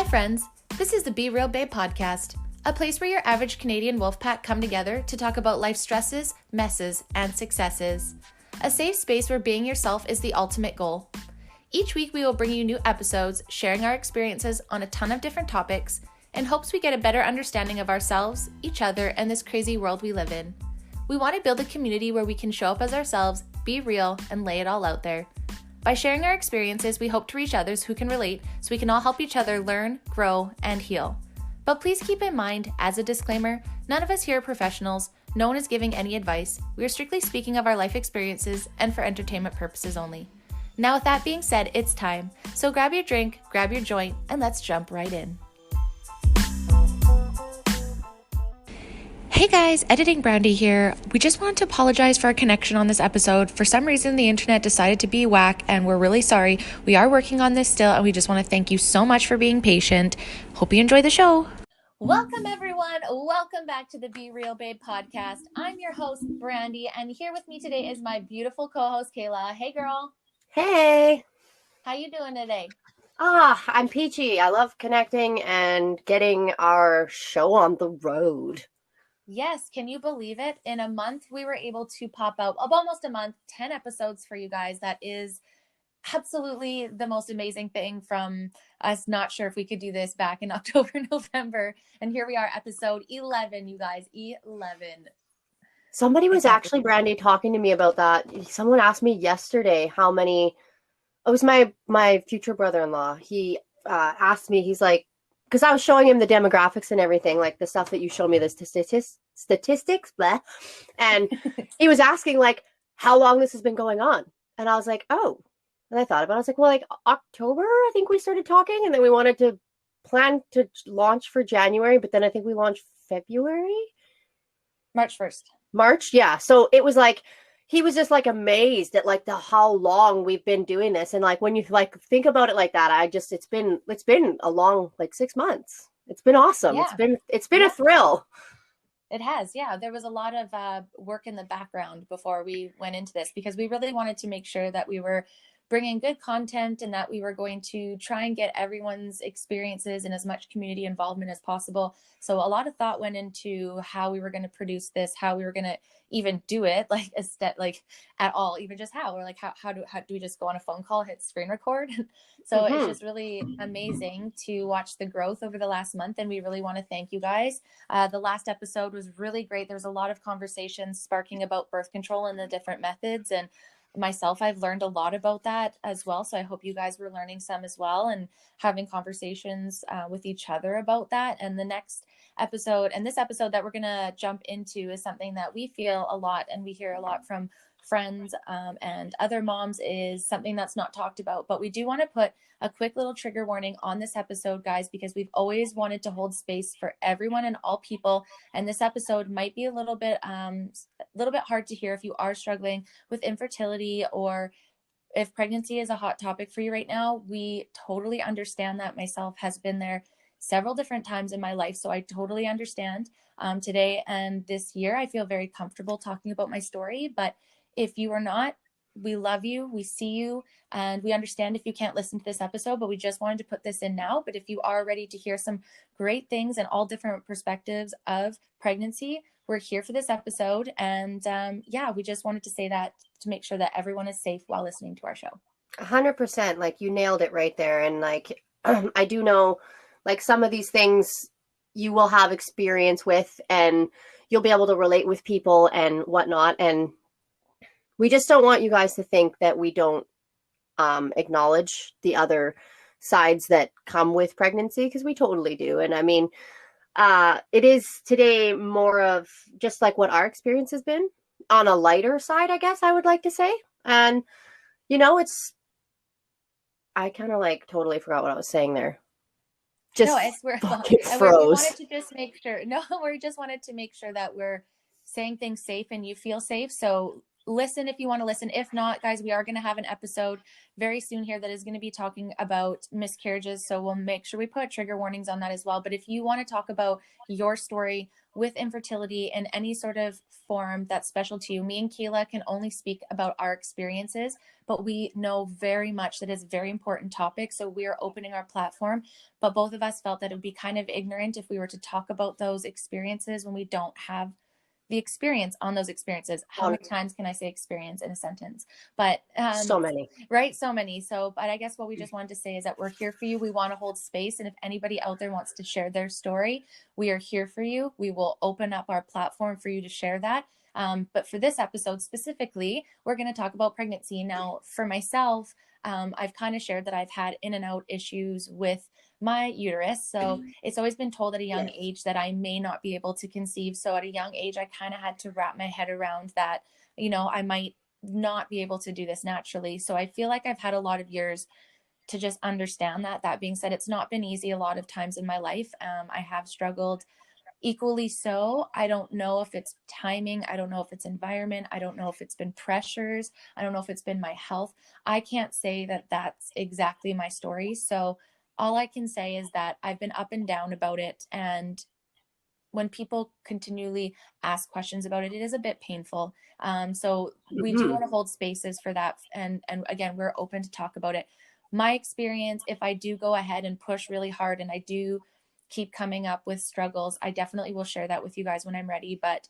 friends, this is the Be Real Babe podcast, a place where your average Canadian wolf pack come together to talk about life's stresses, messes, and successes. A safe space where being yourself is the ultimate goal. Each week we will bring you new episodes, sharing our experiences on a ton of different topics, in hopes we get a better understanding of ourselves, each other, and this crazy world we live in. We want to build a community where we can show up as ourselves, be real, and lay it all out there. By sharing our experiences, we hope to reach others who can relate so we can all help each other learn, grow, and heal. But please keep in mind, as a disclaimer, none of us here are professionals, no one is giving any advice. We are strictly speaking of our life experiences and for entertainment purposes only. Now with that being said, it's time. So grab your drink, grab your joint, and let's jump right in. Hey guys, Editing Brandi here. We just wanted to apologize for our connection on this episode. For some reason, the internet decided to be whack, and we're really sorry. We are working on this still, and we just want to thank you so much for being patient. Hope you enjoy the show. Welcome everyone. Welcome back to the Be Real Babe podcast. I'm your host, Brandi, and here with me today is my beautiful co-host, Kayla. Hey girl. Hey. How you doing today? I'm peachy. I love connecting and getting our show on the road. Yes, can you believe it? In a month, we were able to pop out, almost a month, 10 episodes for you guys. That is absolutely the most amazing thing from us not sure if we could do this back in October, November. And here we are, episode 11, you guys, 11. Somebody was actually, Brandi, talking to me about that. Someone asked me yesterday how many, it was my future brother-in-law. He asked me, he's like, because I was showing him the demographics and everything, like the stuff that you showed me, the statistics, blah. And he was asking, like, how long this has been going on. And I was like, oh. And I thought about it. I was like, well, like October, I think we started talking. And then we wanted to plan to launch for January. But then I think we launched February? March 1st. March, yeah. So it was like, he was just like amazed at like how long we've been doing this. And like when you like think about it like that, it's been a long like 6 months. It's been awesome. Yeah. It's been a thrill. It has, yeah. There was a lot of work in the background before we went into this because we really wanted to make sure that we were bringing good content and that we were going to try and get everyone's experiences and as much community involvement as possible. So a lot of thought went into how we were going to produce this, how we were going to even do it, like at all, even just how, or like how do we just go on a phone call, hit screen record? So It's just really amazing to watch the growth over the last month. And we really want to thank you guys. The last episode was really great. There was a lot of conversations sparking about birth control and the different methods, and myself, I've learned a lot about that as well. So I hope you guys were learning some as well and having conversations with each other about that. And the next episode and this episode that we're going to jump into is something that we feel a lot and we hear a lot from friends and other moms, is something that's not talked about. But we do want to put a quick little trigger warning on this episode, guys, because we've always wanted to hold space for everyone and all people. And this episode might be a little bit hard to hear if you are struggling with infertility or if pregnancy is a hot topic for you right now. We totally understand that. Myself has been there several different times in my life. So I totally understand. Today and this year, I feel very comfortable talking about my story. But if you are not, we love you, we see you, and we understand if you can't listen to this episode, but we just wanted to put this in now. But if you are ready to hear some great things and all different perspectives of pregnancy, we're here for this episode. And we just wanted to say that to make sure that everyone is safe while listening to our show. 100%. Like you nailed it right there. And like, I do know like some of these things you will have experience with and you'll be able to relate with people and whatnot. And we just don't want you guys to think that we don't acknowledge the other sides that come with pregnancy, because we totally do. And I mean, it is today more of just like what our experience has been on a lighter side, I guess I would like to say. And, you know, I kind of like totally forgot what I was saying there. Just fucking froze. We wanted to just make sure. No, we just wanted to make sure that we're saying things safe and you feel safe. So listen if you want to listen. If not, guys, we are going to have an episode very soon here that is going to be talking about miscarriages. So we'll make sure we put trigger warnings on that as well. But if you want to talk about your story with infertility in any sort of form that's special to you, me and Kayla can only speak about our experiences, but we know very much that it's a very important topic. So we are opening our platform, but both of us felt that it would be kind of ignorant if we were to talk about those experiences when we don't have the experience on those experiences. How many times can I say experience in a sentence? But so many, right? So many. So, but I guess what we just wanted to say is that we're here for you. We want to hold space. And if anybody out there wants to share their story, we are here for you. We will open up our platform for you to share that. But for this episode specifically, we're going to talk about pregnancy. Now, for myself, I've kind of shared that I've had in and out issues with my uterus. So it's always been told at a young age that I may not be able to conceive. So at a young age, I kind of had to wrap my head around that, you know, I might not be able to do this naturally. So I feel like I've had a lot of years to just understand that. That being said, it's not been easy a lot of times in my life. I have struggled equally so. I don't know if it's timing. I don't know if it's environment. I don't know if it's been pressures. I don't know if it's been my health. I can't say that that's exactly my story. So all I can say is that I've been up and down about it. And when people continually ask questions about it, it is a bit painful. So we do want to hold spaces for that. And again, we're open to talk about it. My experience, if I do go ahead and push really hard and I do keep coming up with struggles, I definitely will share that with you guys when I'm ready. But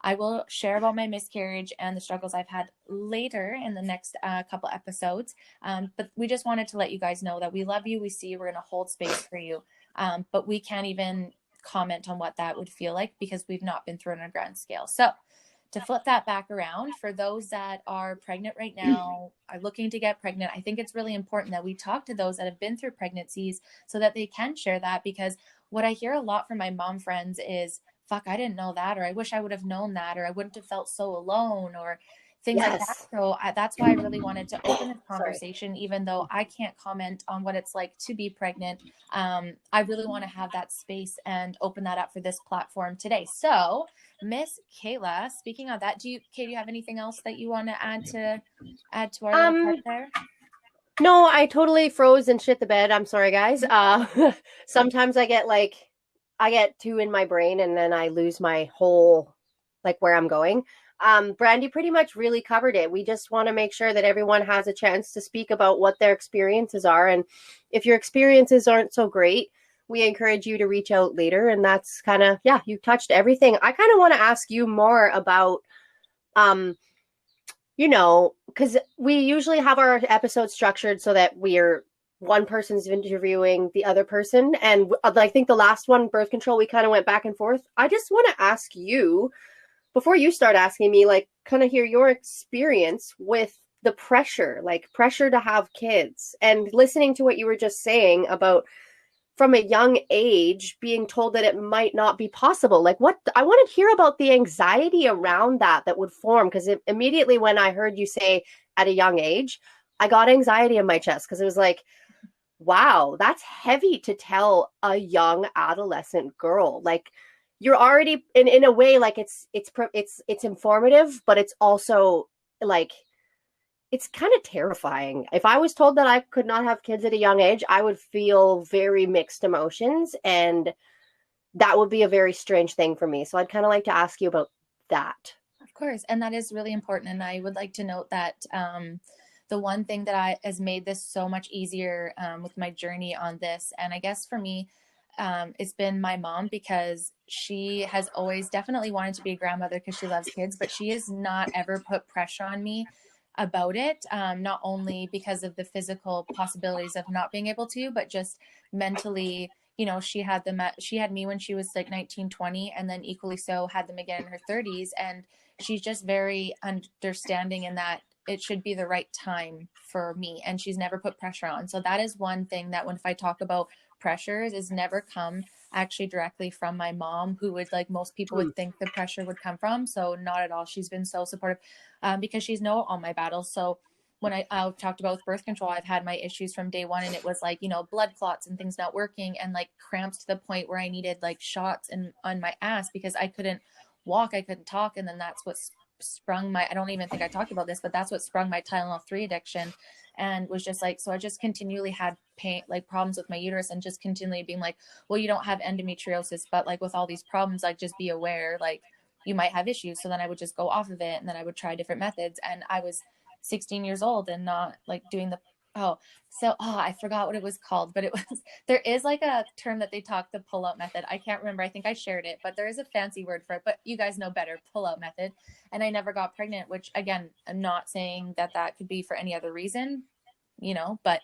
I will share about my miscarriage and the struggles I've had later in the next couple episodes. But we just wanted to let you guys know that we love you. We see you. We're going to hold space for you. But we can't even comment on what that would feel like because we've not been through it on a grand scale. So to flip that back around, for those that are pregnant right now, are looking to get pregnant, I think it's really important that we talk to those that have been through pregnancies so that they can share that. Because what I hear a lot from my mom friends is, fuck, I didn't know that, or I wish I would have known that, or I wouldn't have felt so alone, or things like that. So that's why I really wanted to open this conversation, even though I can't comment on what it's like to be pregnant. I really want to have that space and open that up for this platform today. So Miss Kayla, speaking of that, do you have anything else that you want to add to our little part there? No, I totally froze and shit the bed. I'm sorry, guys. Sometimes I get two in my brain and then I lose my whole, like, where I'm going. Brandi pretty much really covered it. We just want to make sure that everyone has a chance to speak about what their experiences are. And if your experiences aren't so great, we encourage you to reach out later. And that's kind of, yeah, you touched everything. I kind of want to ask you more about, you know, because we usually have our episodes structured so that we're one person's interviewing the other person. And I think the last one, birth control, we kind of went back and forth. I just want to ask you, before you start asking me, like, kind of hear your experience with the pressure, like pressure to have kids, and listening to what you were just saying about from a young age being told that it might not be possible. Like, what I want to hear about the anxiety around that would form, because immediately when I heard you say at a young age, I got anxiety in my chest, because it was like, wow, that's heavy to tell a young adolescent girl. Like, you're already in a way, like, it's informative, but it's also like, it's kind of terrifying. If I was told that I could not have kids at a young age, I would feel very mixed emotions, and that would be a very strange thing for me. So I'd kind of like to ask you about that. Of course. And that is really important. And I would like to note that the one thing that has made this so much easier with my journey on this, and I guess for me, it's been my mom, because she has always definitely wanted to be a grandmother because she loves kids, but she has not ever put pressure on me about it, not only because of the physical possibilities of not being able to, but just mentally. You know, she had me when she was like 19, 20, and then equally so had them again in her 30s. And she's just very understanding in that it should be the right time for me. And she's never put pressure on. So that is one thing that if I talk about pressures, is never come actually directly from my mom, who would, like most people would think the pressure would come from. So not at all. She's been so supportive because she's known all my battles. So when I talked about with birth control, I've had my issues from day one, and it was like, you know, blood clots and things not working, and like cramps to the point where I needed like shots on my ass because I couldn't walk, I couldn't talk. And then that's what sprung my, I don't even think I talked about this, but that's what sprung my Tylenol 3 addiction. And was just like, so I just continually had pain, like problems with my uterus, and just continually being like, well, you don't have endometriosis, but like with all these problems, like just be aware, like you might have issues. So then I would just go off of it, and then I would try different methods. And I was 16 years old and not like doing the, I forgot what it was called, but it was, there is like a term that they talk, the pull out method. I can't remember. I think I shared it, but there is a fancy word for it, but you guys know better, pull out method. And I never got pregnant, which again, I'm not saying that that could be for any other reason, you know, but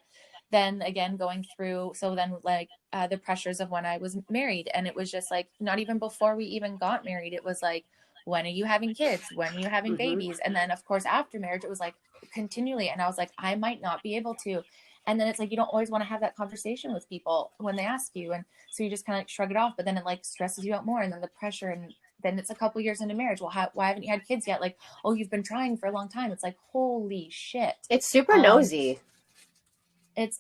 then again, going through, so then like the pressures of when I was married, and it was just like, not even before we even got married, it was like, when are you having kids? When are you having babies? And then of course, after marriage, it was like continually. And I was like, I might not be able to. And then it's like, you don't always want to have that conversation with people when they ask you. And so you just kind of like shrug it off, but then it like stresses you out more. And then the pressure, and then it's a couple years into marriage. Well, why haven't you had kids yet? Like, oh, you've been trying for a long time. It's like, holy shit. It's super nosy.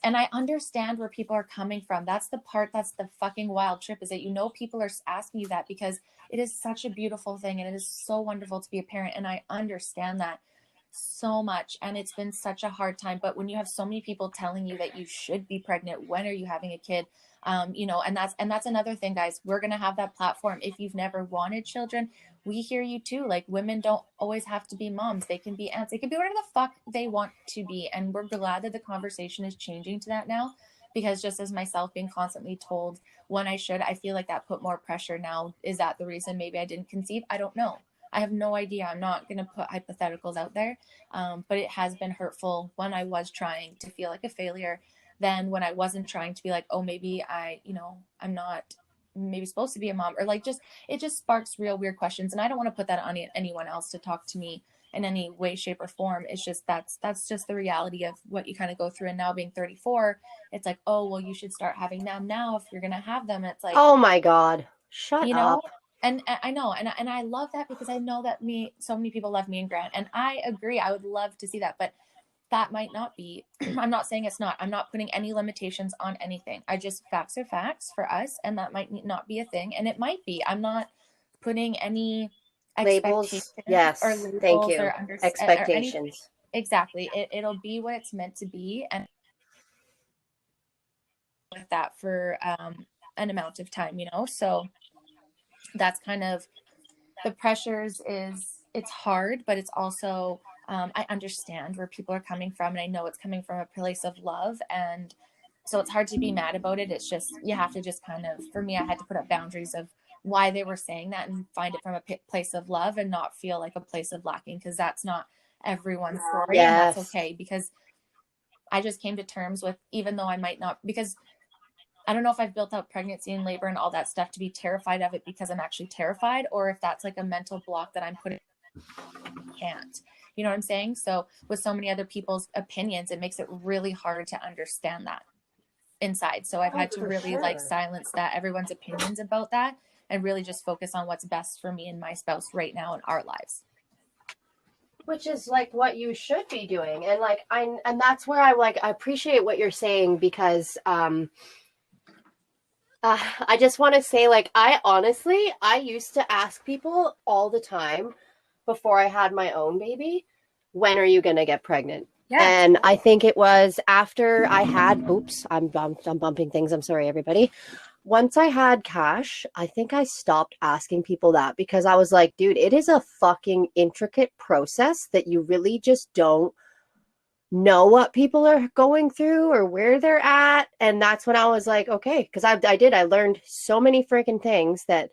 And I understand where people are coming from. That's the part, that's the fucking wild trip, is that, you know, people are asking you that because it is such a beautiful thing, and it is so wonderful to be a parent. And I understand that so much. And it's been such a hard time. But when you have so many people telling you that you should be pregnant, when are you having a kid? You know, and that's another thing, guys. We're going to have that platform. If you've never wanted children, we hear you too. Like, women don't always have to be moms. They can be aunts. They can be whatever the fuck they want to be. And we're glad that the conversation is changing to that now, because just as myself being constantly told when I should, I feel like that put more pressure now. Is that the reason maybe I didn't conceive? I don't know. I have no idea. I'm not going to put hypotheticals out there. But it has been hurtful when I was trying to feel like a failure. Then when I wasn't trying to be like, oh, maybe I'm not maybe supposed to be a mom, or like, it just sparks real weird questions. And I don't want to put that on anyone else to talk to me in any way, shape, or form. It's just, that's just the reality of what you kind of go through. And now being 34, it's like, oh, well, you should start having them now if you're going to have them. And it's like, oh my God, shut up. And I know, and I love that, because I know that so many people love me and Grant, and I agree. I would love to see that, but that might not be. I'm not saying it's not. I'm not putting any limitations on anything. Facts are facts for us, and that might not be a thing, and it might be. I'm not putting any labels. Yes, or labels, thank you. Or expectations. Exactly. It'll be what it's meant to be, and with that for an amount of time, you know. So that's kind of the pressures. It's hard, but it's also, I understand where people are coming from, and I know it's coming from a place of love. And so it's hard to be mad about it. It's just, you have to just kind of, for me, I had to put up boundaries of why they were saying that, and find it from a place of love, and not feel like a place of lacking, because that's not everyone's story. Yes. And that's okay, because I just came to terms with, even though I might not, because I don't know if I've built up pregnancy and labor and all that stuff to be terrified of it because I'm actually terrified, or if that's like a mental block that I'm putting, can't, you know what I'm saying? So with so many other people's opinions, it makes it really hard to understand that inside. So I've had to really like silence that, everyone's opinions about that, and really just focus on what's best for me and my spouse right now in our lives. Which is like what you should be doing. And like, and that's where I appreciate what you're saying, because, I just want to say, like, I used to ask people all the time before I had my own baby, when are you going to get pregnant? Yeah. And I think it was after I had, I'm bumping things. I'm sorry, everybody. Once I had Cash, I think I stopped asking people that, because I was like, dude, it is a fucking intricate process that you really just don't know what people are going through or where they're at. And that's when I was like, okay, because I learned so many freaking things that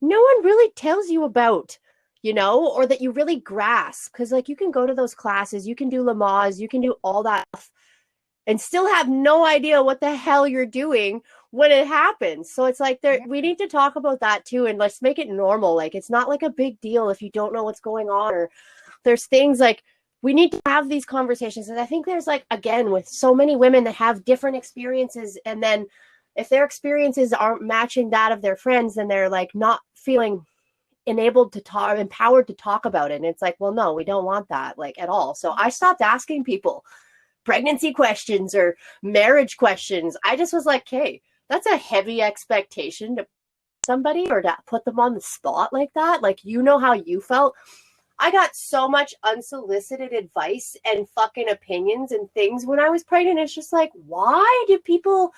no one really tells you about, you know, or that you really grasp. Because like, you can go to those classes, you can do Lamaze, you can do all that stuff, and still have no idea what the hell you're doing when it happens. So it's like, we need to talk about that too, and let's make it normal. Like, it's not like a big deal if you don't know what's going on, or there's things like, we need to have these conversations. And I think there's like, again, with so many women that have different experiences, and then if their experiences aren't matching that of their friends, then they're like not feeling empowered to talk about it. And it's like, well, no, we don't want that, like, at all. So I stopped asking people pregnancy questions or marriage questions. I just was like, hey, that's a heavy expectation to somebody, or to put them on the spot like that. Like, you know how you felt. I got so much unsolicited advice and fucking opinions and things when I was pregnant. It's just like, why do people,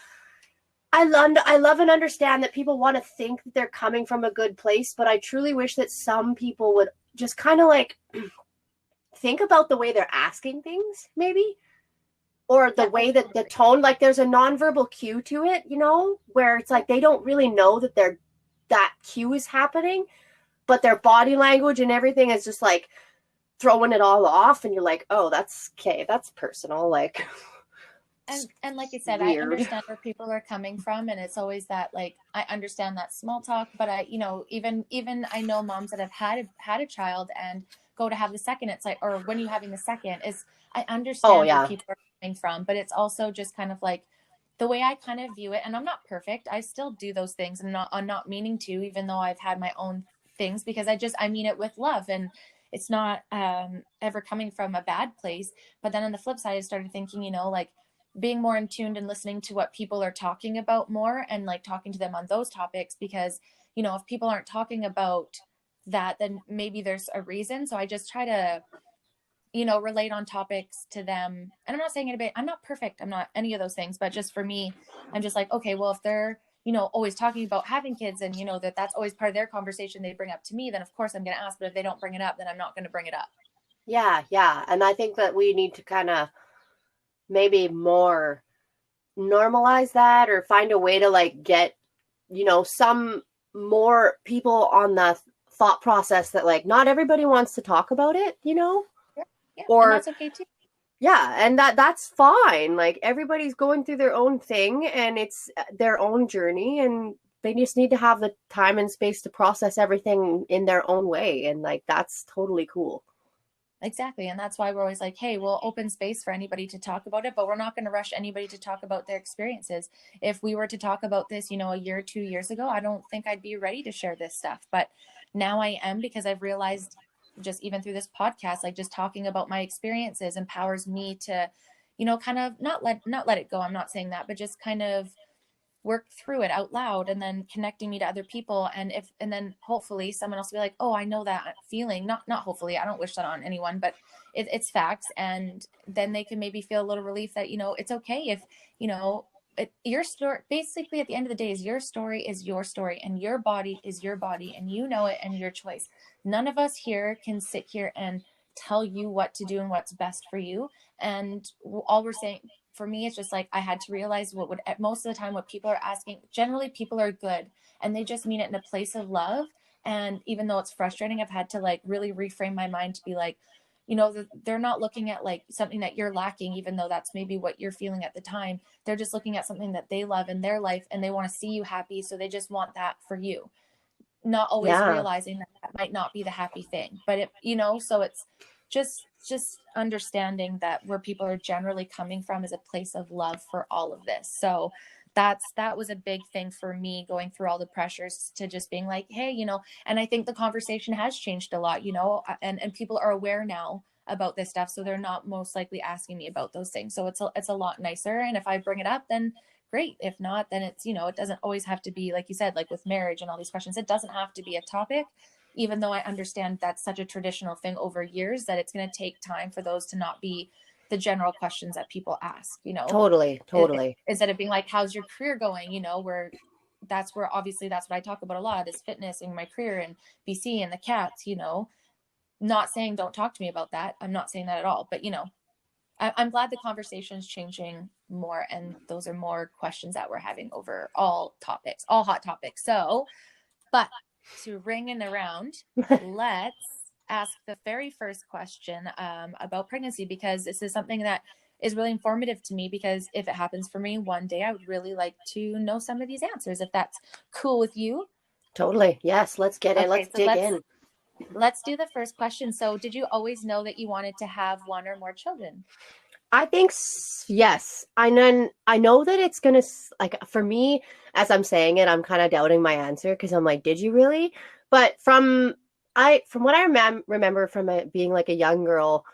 I love and understand that people want to think that they're coming from a good place, but I truly wish that some people would just kind of like think about the way they're asking things, maybe, or the way that the tone, like there's a nonverbal cue to it, you know, where it's like they don't really know that that cue is happening, but their body language and everything is just like throwing it all off, and you're like, oh, that's okay, that's personal, like. And like you said, Weird. I understand where people are coming from, and it's always that, like, I understand that small talk, but I, you know, even I know moms that have had a child and go to have the second. It's like, or when you having the second is, I understand where people are coming from, but it's also just kind of like the way I kind of view it. And I'm not perfect. I still do those things, and I'm not meaning to, even though I've had my own things, because I mean it with love, and it's not ever coming from a bad place. But then on the flip side, I started thinking, you know, like being more in tuned and listening to what people are talking about more, and like talking to them on those topics, because, you know, if people aren't talking about that, then maybe there's a reason. So I just try to, you know, relate on topics to them. And I'm not saying anybody, I'm not perfect, I'm not any of those things, but just for me, I'm just like, okay, well, if they're, you know, always talking about having kids, and, you know, that's always part of their conversation they bring up to me, then of course I'm going to ask. But if they don't bring it up, then I'm not going to bring it up. Yeah. And I think that we need to kind of maybe more normalize that, or find a way to like get, you know, some more people on the thought process that like not everybody wants to talk about it, you know. Yeah, or and that's okay too. Yeah, and that's fine. Like everybody's going through their own thing, and it's their own journey, and they just need to have the time and space to process everything in their own way, and like that's totally cool. Exactly. And that's why we're always like, hey, we'll open space for anybody to talk about it, but we're not going to rush anybody to talk about their experiences. If we were to talk about this, you know, a year or 2 years ago, I don't think I'd be ready to share this stuff. But now I am, because I've realized, just even through this podcast, like just talking about my experiences empowers me to, you know, kind of not let it go. I'm not saying that, but just kind of work through it out loud, and then connecting me to other people. And then hopefully someone else will be like, oh, I know that feeling. Not hopefully, I don't wish that on anyone, but it's facts. And then they can maybe feel a little relief that, you know, it's okay if, you know, your story, basically at the end of the day, is your story, and your body is your body, and you know it, and your choice. None of us here can sit here and tell you what to do and what's best for you. And all we're saying, for me, it's just like I had to realize what would, most of the time, what people are asking, generally people are good, and they just mean it in a place of love. And even though it's frustrating, I've had to like really reframe my mind to be like, you know, they're not looking at like something that you're lacking, even though that's maybe what you're feeling at the time. They're just looking at something that they love in their life, and they want to see you happy, so they just want that for you, not always Yeah. realizing that that might not be the happy thing. But it, you know, so it's just understanding that where people are generally coming from is a place of love for all of this. So that was a big thing for me, going through all the pressures, to just being like, hey, you know. And I think the conversation has changed a lot, you know, and people are aware now about this stuff, so they're not most likely asking me about those things. So it's a lot nicer. And if I bring it up, then great. If not, then it's, you know, it doesn't always have to be, like you said, like with marriage and all these questions, it doesn't have to be a topic, even though I understand that's such a traditional thing over years, that it's going to take time for those to not be the general questions that people ask, you know. Totally. Instead of being like, how's your career going, you know, where obviously that's what I talk about a lot, is fitness and my career and BC and the cats, you know. Not saying don't talk to me about that, I'm not saying that at all, but, you know, I'm glad the conversation is changing more, and those are more questions that we're having over all topics, all hot topics. So, but to ring it around, let's ask the very first question about pregnancy, because this is something that is really informative to me, because if it happens for me one day, I would really like to know some of these answers, if that's cool with you. Totally. Yes, let's get in. Okay, Let's so dig in. let's do the first question. So did you always know that you wanted to have one or more children? I think yes. I know that it's gonna, like, for me, as I'm saying it, I'm kind of doubting my answer, because I'm like, did you really? But from what I remember from it being like a young girl,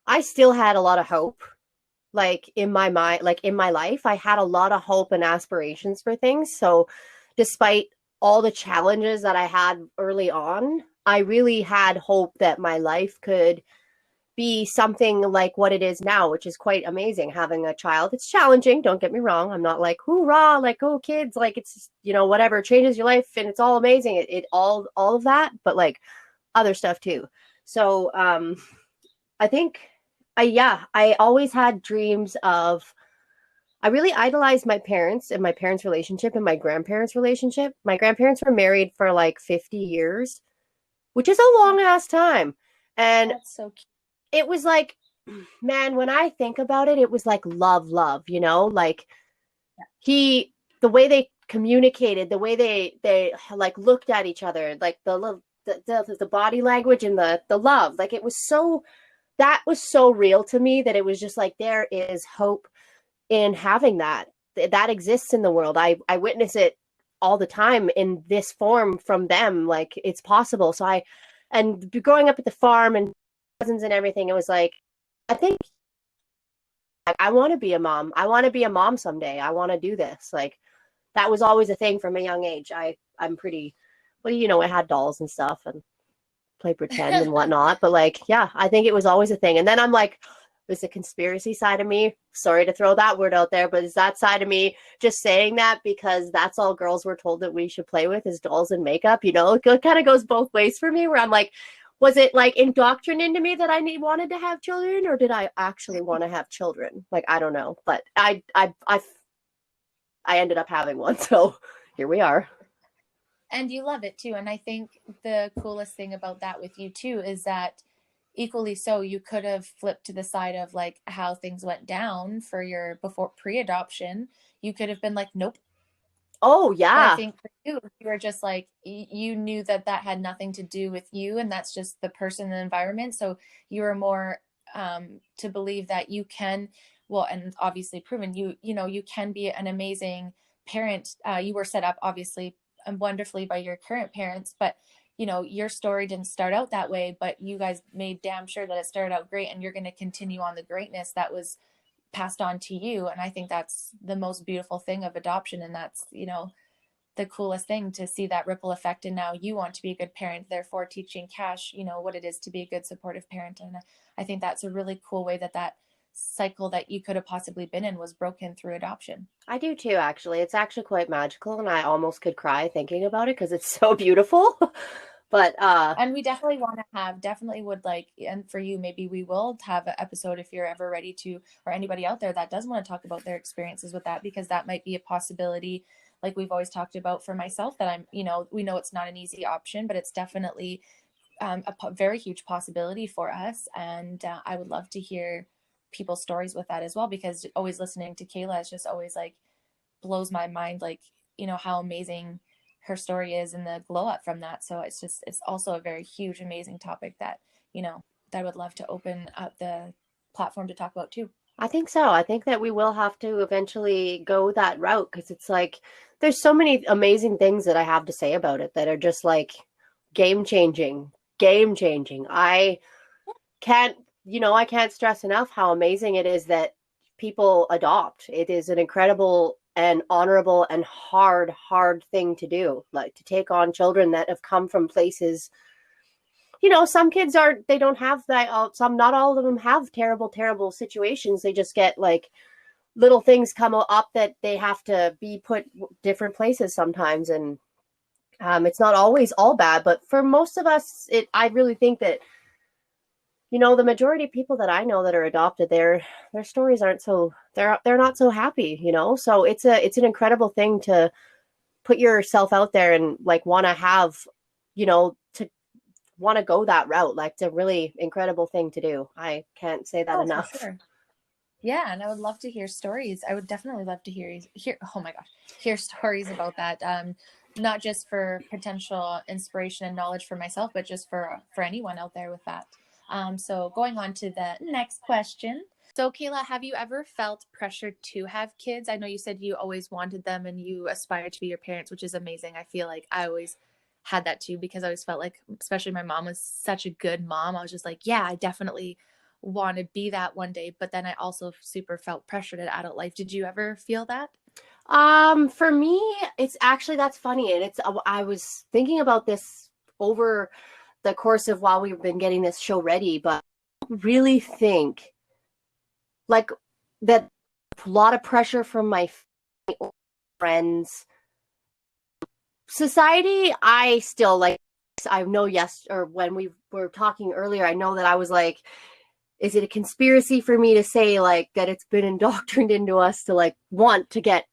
I still had a lot of hope. Like in my mind, like in my life, I had a lot of hope and aspirations for things. So despite all the challenges that I had early on, I really had hope that my life could be something like what it is now, which is quite amazing having a child. It's challenging, don't get me wrong. I'm not like, hoorah, like, oh, kids, like it's, whatever changes your life and it's all amazing. It all of that, but like other stuff too. So, I think I always had dreams of, I really idolized my parents and my parents' relationship and my grandparents' relationship. My grandparents were married for like 50 years, which is a long ass time. And That's so cute. it was like, man, when I think about it, it was like love, like he, the way they communicated, the way they like looked at each other, like the body language and the love, like it was so, that was so real to me that it was just like, there is hope in having that exists in the world. I witness it all the time in this form from them, like it's possible. So and growing up at the farm and cousins and everything, it was like, I think I want to be a mom. I want to be a mom someday. I want to do this. Like that was always a thing from a young age. I'm pretty, well, I had dolls and stuff and play pretend and whatnot. But like, yeah, I think it was always a thing. And then I'm like, there's a conspiracy side of me. Sorry to throw that word out there, but is that side of me just saying that because that's all girls were told that we should play with is dolls and makeup? It kind of goes both ways for me, where I'm like, was it like indoctrinated into me that wanted to have children, or did I actually want to have children? Like, I don't know, but I ended up having one, so here we are. And you love it too. And I think the coolest thing about that with you too is that equally so, you could have flipped to the side of like how things went down for your before pre-adoption. You could have been like, nope. Oh But I yeah. think for you were just like, you knew that that had nothing to do with you, and that's just the person and the environment. So you were more to believe that you can, well, and obviously proven you can be an amazing parent. You were set up obviously and wonderfully by your current parents, but your story didn't start out that way, but you guys made damn sure that it started out great, and you're going to continue on the greatness that was passed on to you. And I think that's the most beautiful thing of adoption, and that's the coolest thing to see that ripple effect. And now you want to be a good parent, therefore teaching Cash what it is to be a good supportive parent. And I think that's a really cool way that cycle that you could have possibly been in was broken through adoption. I do too, actually. It's actually quite magical, and I almost could cry thinking about it because it's so beautiful. But And we definitely want to definitely would like, and for you, maybe we will have an episode if you're ever ready to, or anybody out there that does want to talk about their experiences with that, because that might be a possibility. Like we've always talked about for myself, that we know it's not an easy option, but it's definitely very huge possibility for us. And I would love to hear people's stories with that as well, because always listening to Kayla is just always like blows my mind, like, how amazing her story is and the glow up from that. So it's also a very huge, amazing topic that, that I would love to open up the platform to talk about too. I think so. I think that we will have to eventually go that route because it's like there's so many amazing things that I have to say about it that are just like game changing, game changing. Can't, I can't stress enough how amazing it is that people adopt. It is an incredible and honorable and hard thing to do, like to take on children that have come from places. Some kids they don't have that. Not all of them have terrible situations. They just get like little things come up that they have to be put different places sometimes. And it's not always all bad, but for most of us, I really think that, the majority of people that I know that are adopted, their stories aren't so, they're not so happy, so it's an incredible thing to put yourself out there and like want to have, to want to go that route. Like it's a really incredible thing to do. I can't say that enough. For sure. Yeah, and I would love to hear stories. I would definitely love to hear oh my gosh, hear stories about that. Not just for potential inspiration and knowledge for myself, but just for anyone out there with that. So going on to the next question. So Kayla, have you ever felt pressured to have kids? I know you said you always wanted them and you aspire to be your parents, which is amazing. I feel like I always had that too, because I always felt like, especially my mom was such a good mom. I was just like, yeah, I definitely want to be that one day. But then I also super felt pressured at adult life. Did you ever feel that? For me, it's actually, that's funny. And I was thinking about this over the course of while we've been getting this show ready, but I really think like that a lot of pressure from my friends, society. I still like, I know, yes, or when we were talking earlier, I know that I was like, is it a conspiracy for me to say like that it's been indoctrined into us to like want to get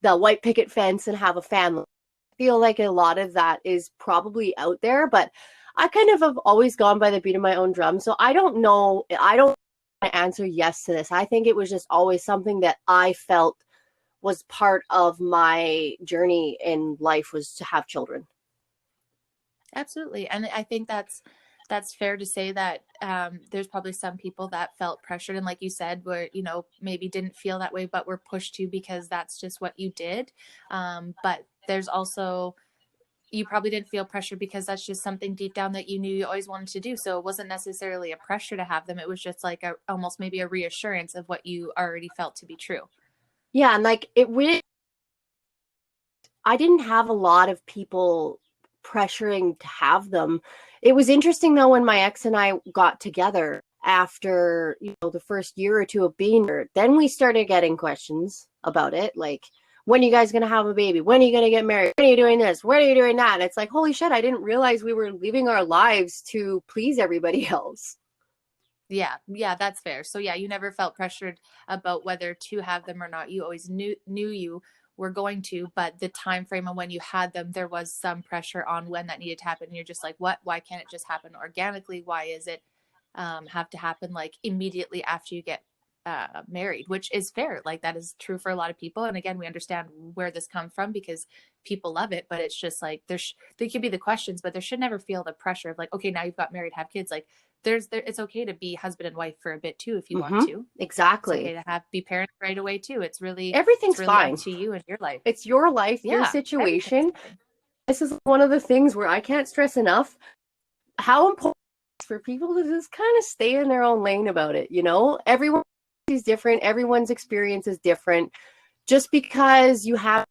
the white picket fence and have a family? I feel like a lot of that is probably out there, but I kind of have always gone by the beat of my own drum. So I don't know. I don't answer yes to this. I think it was just always something that I felt was part of my journey in life, was to have children. Absolutely. And I think that's fair to say that there's probably some people that felt pressured, and like you said, where, you know, maybe didn't feel that way but were pushed to because that's just what you did. But there's also, you probably didn't feel pressure because that's just something deep down that you knew you always wanted to do. So it wasn't necessarily a pressure to have them. It was just like almost maybe a reassurance of what you already felt to be true. Yeah, and like it really, I didn't have a lot of people pressuring to have them. It was interesting though when my ex and I got together after, you know, the first year or two of being there, then we started getting questions about it, like, when are you guys going to have a baby? When are you going to get married? When are you doing this? When are you doing that? And it's like, holy shit, I didn't realize we were living our lives to please everybody else. Yeah, that's fair. So yeah, you never felt pressured about whether to have them or not. You always knew you were going to, but the time frame of when you had them, there was some pressure on when that needed to happen. And you're just like, what? Why can't it just happen organically? Why is it have to happen like immediately after you get married? Which is fair. Like that is true for a lot of people. And again, we understand where this comes from because people love it. But it's just like there could be the questions, but there should never feel the pressure of like, okay, now you've got married, have kids. Like it's okay to be husband and wife for a bit too if you want to. Exactly. It's okay to be parents right away too. Everything's fine. Up to you and your life. It's your life, your situation. This is one of the things where I can't stress enough how important it is for people to just kind of stay in their own lane about it. You know, everyone is different. Everyone's experience is different. Just because you have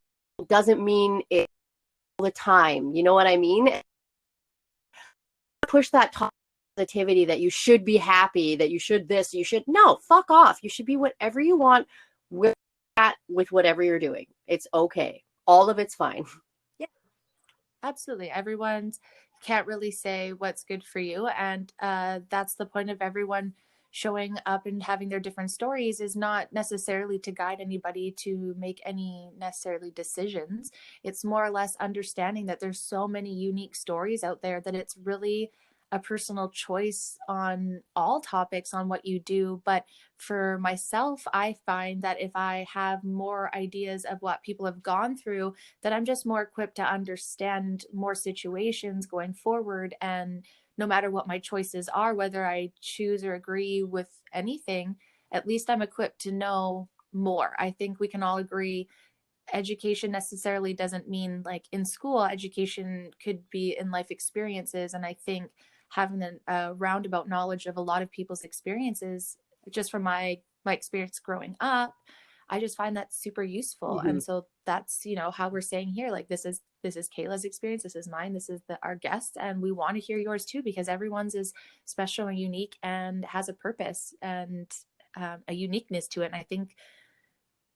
doesn't mean it all the time. You know what I mean? Push that positivity that you should be happy, that you should this, you should, no, fuck off. You should be whatever you want with that, with whatever you're doing. It's okay. All of it's fine. Yeah, absolutely. Everyone's can't really say what's good for you. And that's the point of everyone showing up and having their different stories, is not necessarily to guide anybody to make any necessarily decisions. It's more or less understanding that there's so many unique stories out there that it's really a personal choice on all topics on what you do. But for myself, I find that if I have more ideas of what people have gone through, that I'm just more equipped to understand more situations going forward. And no matter what my choices are, whether I choose or agree with anything, at least I'm equipped to know more. I think we can all agree education necessarily doesn't mean like in school. Education could be in life experiences. And I think having a roundabout knowledge of a lot of people's experiences, just from my experience growing up, I just find that super useful. And so that's, you know, how we're saying here, like, this is Kayla's experience. This is mine. This is our guest. And we want to hear yours too, because everyone's is special and unique and has a purpose and a uniqueness to it. And I think,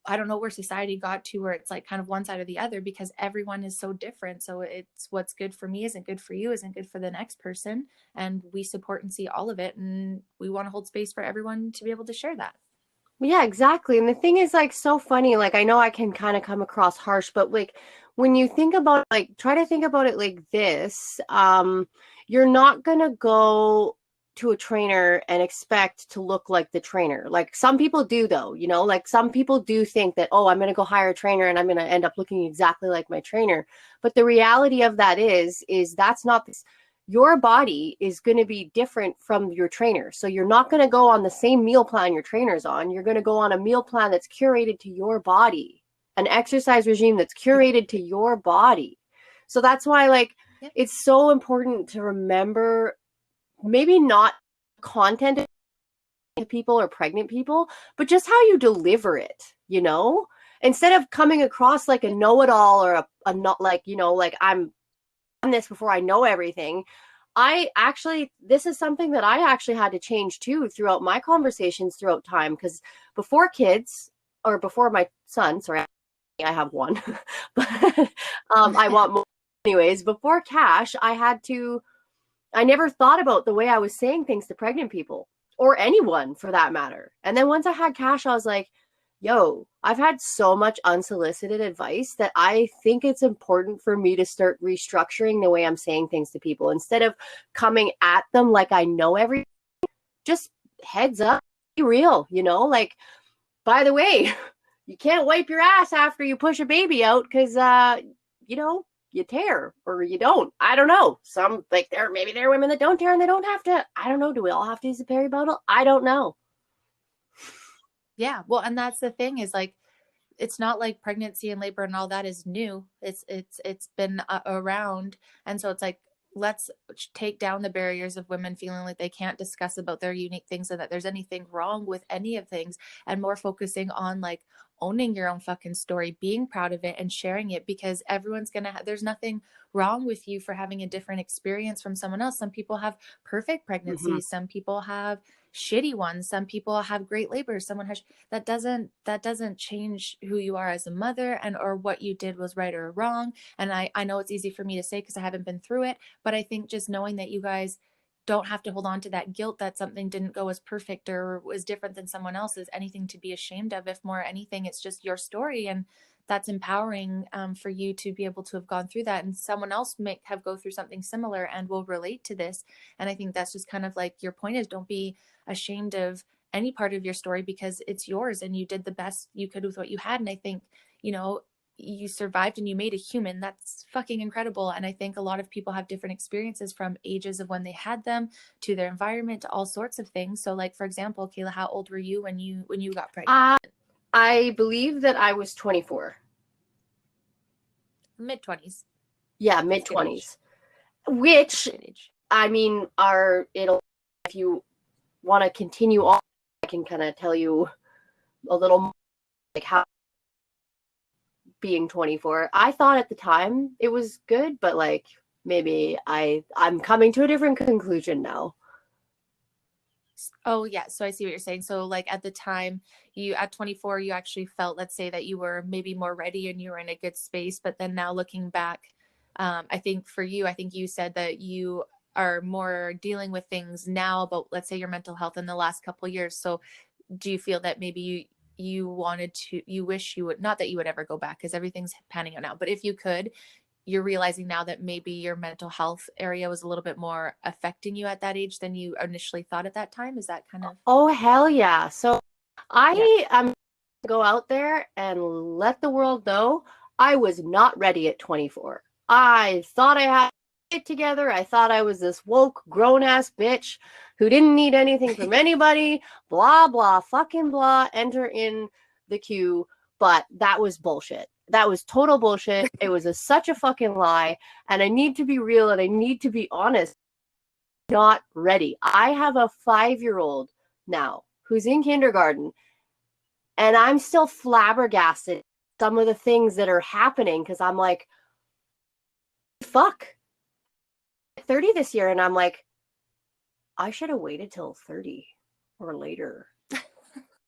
I don't know where society got to where it's like kind of one side or the other, because everyone is so different. So it's what's good for me isn't good for you, isn't good for the next person. And we support and see all of it. And we want to hold space for everyone to be able to share that. Yeah, exactly. And the thing is, like, so funny. Like, I know I can kind of come across harsh, but like when you think about, like, try to think about it like this, you're not gonna go to a trainer and expect to look like the trainer. Like some people do though, you know, like some people do think that, oh, I'm going to go hire a trainer and I'm going to end up looking exactly like my trainer. But the reality of that is that's not this. Your body is going to be different from your trainer. So you're not going to go on the same meal plan your trainer's on. You're going to go on a meal plan that's curated to your body, an exercise regime that's curated to your body. So that's why, like, it's so important to remember, maybe not content to people or pregnant people, but just how you deliver it, you know, instead of coming across like a know-it-all or a not, like, you know, like I'm on this before I know everything. this is something that I actually had to change too throughout my conversations throughout time. Because before kids, or before my son, sorry, I have one, but I want more. Anyways, before Cash, I never thought about the way I was saying things to pregnant people or anyone for that matter. And then once I had Cash, I was like, yo, I've had so much unsolicited advice that I think it's important for me to start restructuring the way I'm saying things to people. Instead of coming at them like I know everything, just heads up, be real, like, by the way, you can't wipe your ass after you push a baby out because, you tear or you don't. I don't know. Some, like, maybe there are women that don't tear and they don't have to. I don't know. Do we all have to use a peribundle? I don't know. Yeah. Well, and that's the thing is like, it's not like pregnancy and labor and all that is new. It's been around. And so it's like, let's take down the barriers of women feeling like they can't discuss about their unique things and that there's anything wrong with any of things, and more focusing on like owning your own fucking story, being proud of it and sharing it, because everyone's gonna there's nothing wrong with you for having a different experience from someone else. Some people have perfect pregnancies, some people have shitty ones, some people have great labor, someone has that doesn't change who you are as a mother, and or what you did was right or wrong. And I know it's easy for me to say because I haven't been through it, but I think just knowing that you guys don't have to hold on to that guilt that something didn't go as perfect or was different than someone else's, anything to be ashamed of. If more anything, it's just your story, and that's empowering for you to be able to have gone through that, and someone else may have go through something similar and will relate to this. And I think that's just kind of like your point is, don't be ashamed of any part of your story because it's yours and you did the best you could with what you had. And I think, you survived and you made a human. That's fucking incredible. And I think a lot of people have different experiences from ages of when they had them to their environment to all sorts of things. So like, for example, Kayla, how old were you when you got pregnant? I believe that I was 24. Mid-20s. Yeah, mid-20s. Which, I mean, if you want to continue on, I can kind of tell you a little more, like how being 24. I thought at the time it was good, but like maybe I'm coming to a different conclusion now. Oh yeah, so I see what you're saying. So like at the time, at 24, you actually felt, let's say, that you were maybe more ready and you were in a good space. But then now looking back, I think for you, I think you said that you are more dealing with things now about, let's say, your mental health in the last couple of years. So do you feel that maybe you wish you would, not that you would ever go back because everything's panning out now, but if you could, you're realizing now that maybe your mental health area was a little bit more affecting you at that age than you initially thought at that time? Is that kind of? Oh, hell yeah. So I am go out there and let the world know I was not ready at 24. I thought I had it together. I thought I was this woke, grown-ass bitch who didn't need anything from anybody, blah, blah, fucking blah, enter in the queue. But that was bullshit. That was total bullshit. It was such a fucking lie. And I need to be real and I need to be honest. Not ready. I have a 5-year-old now who's in kindergarten, and I'm still flabbergasted some of the things that are happening because I'm like, fuck, 30 this year, and I'm like, I should have waited till 30 or later.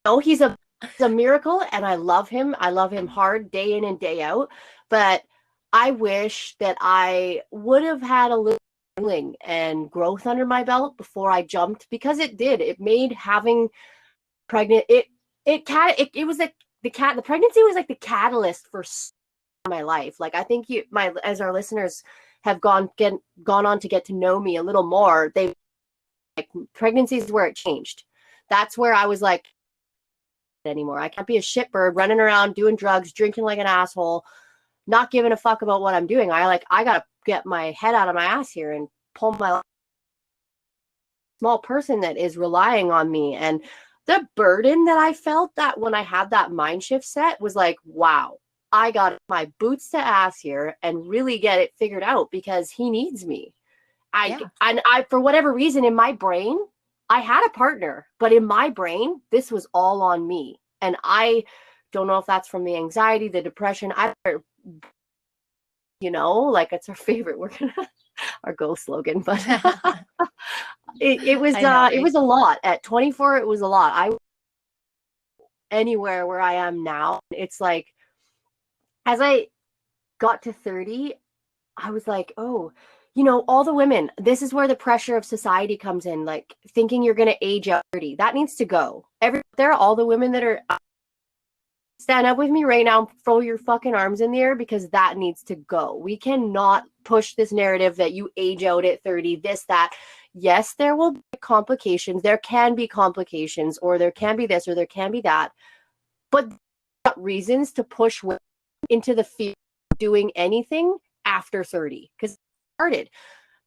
No, he's a miracle, and I love him. I love him hard, day in and day out. But I wish that I would have had a little healing and growth under my belt before I jumped, because it did. It made having pregnant. It was like the pregnancy was like the catalyst for my life. Like I think as our listeners have gone on to get to know me a little more, they like pregnancy is where it changed. That's where I was like, anymore. I can't be a shitbird running around doing drugs, drinking like an asshole, not giving a fuck about what I'm doing. I gotta get my head out of my ass here and pull my small person that is relying on me. And the burden that I felt that when I had that mind shift set was like, wow, I got my boots to ass here and really get it figured out because he needs me. I for whatever reason in my brain, I had a partner, but in my brain, this was all on me. And I don't know if that's from the anxiety, the depression. you know, like it's our favorite. We're gonna our go slogan, but it was I know, it right? was a lot at 24. It was a lot. I anywhere where I am now, it's like as I got to 30, I was like, oh, you know, all the women, this is where the pressure of society comes in, like thinking you're going to age out 30. That needs to go. There are all the women that are stand up with me right now, throw your fucking arms in the air because that needs to go. We cannot push this narrative that you age out at 30, this, that. Yes, there will be complications. There can be complications, or there can be this, or there can be that. But not reasons to push women into the fear of doing anything after 30 because it started.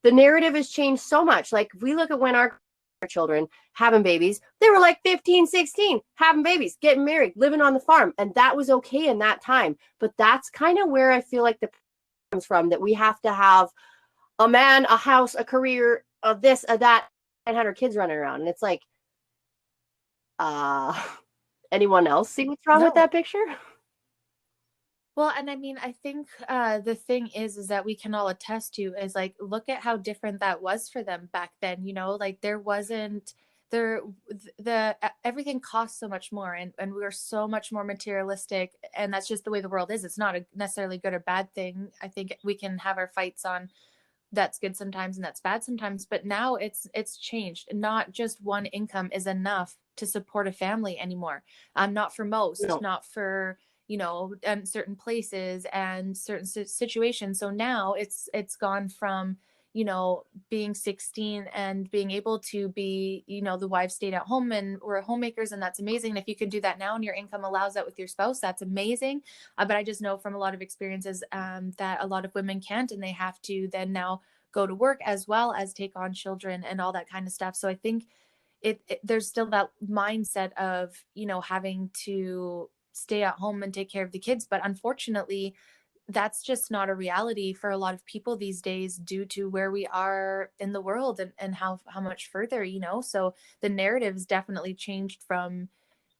The narrative has changed so much. Like, if we look at when our children having babies, they were like 15, 16, having babies, getting married, living on the farm. And that was okay in that time. But that's kind of where I feel like the comes from, that we have to have a man, a house, a career, of this, of that, 900 kids running around. And it's like, anyone else see what's wrong with No. that picture? Well, and I mean, I think the thing is that we can all attest to is like, look at how different that was for them back then. You know, like there wasn't there the everything costs so much more, and we are so much more materialistic, and that's just the way the world is. It's not a necessarily good or bad thing. I think we can have our fights on that's good sometimes and that's bad sometimes, but now it's changed. Not just one income is enough to support a family anymore. Not for most, No. not for, you know, certain places and certain situations. So now it's gone from, you know, being 16 and being able to be, you know, the wife stayed at home and we're homemakers, and that's amazing. And if you can do that now and your income allows that with your spouse, that's amazing. But I just know from a lot of experiences that a lot of women can't, and they have to then now go to work as well as take on children and all that kind of stuff. So I think there's still that mindset of, you know, having to stay at home and take care of the kids. But unfortunately, that's just not a reality for a lot of people these days due to where we are in the world, and how much further, you know. So the narrative's definitely changed from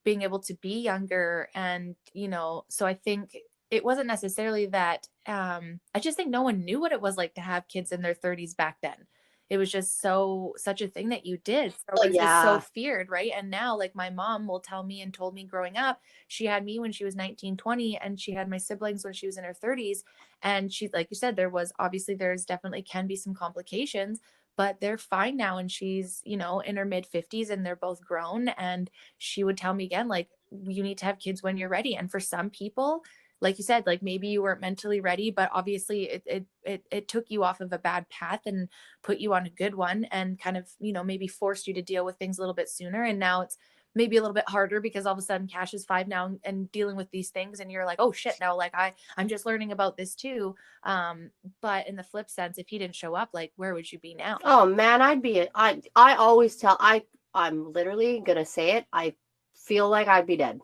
being able to be younger. And, you know, so I think it wasn't necessarily that I just think no one knew what it was like to have kids in their 30s back then. It was just such a thing that you did. So Oh, it was so yeah. feared, right? And now, like, my mom will tell me and told me growing up, she had me when she was 19, 20, and she had my siblings when she was in her 30s. And she, like you said, there's definitely can be some complications, but they're fine now. And she's, you know, in her mid 50s, and they're both grown. And she would tell me again, like, you need to have kids when you're ready. And for some people, like you said, like maybe you weren't mentally ready, but obviously it took you off of a bad path and put you on a good one, and kind of, you know, maybe forced you to deal with things a little bit sooner. And now it's maybe a little bit harder because all of a sudden Cash is 5 now and dealing with these things, and you're like, oh shit, now like I'm just learning about this too. But in the flip sense, if he didn't show up, like, where would you be now? Oh man, I always tell, I'm literally gonna say it. I feel like I'd be dead.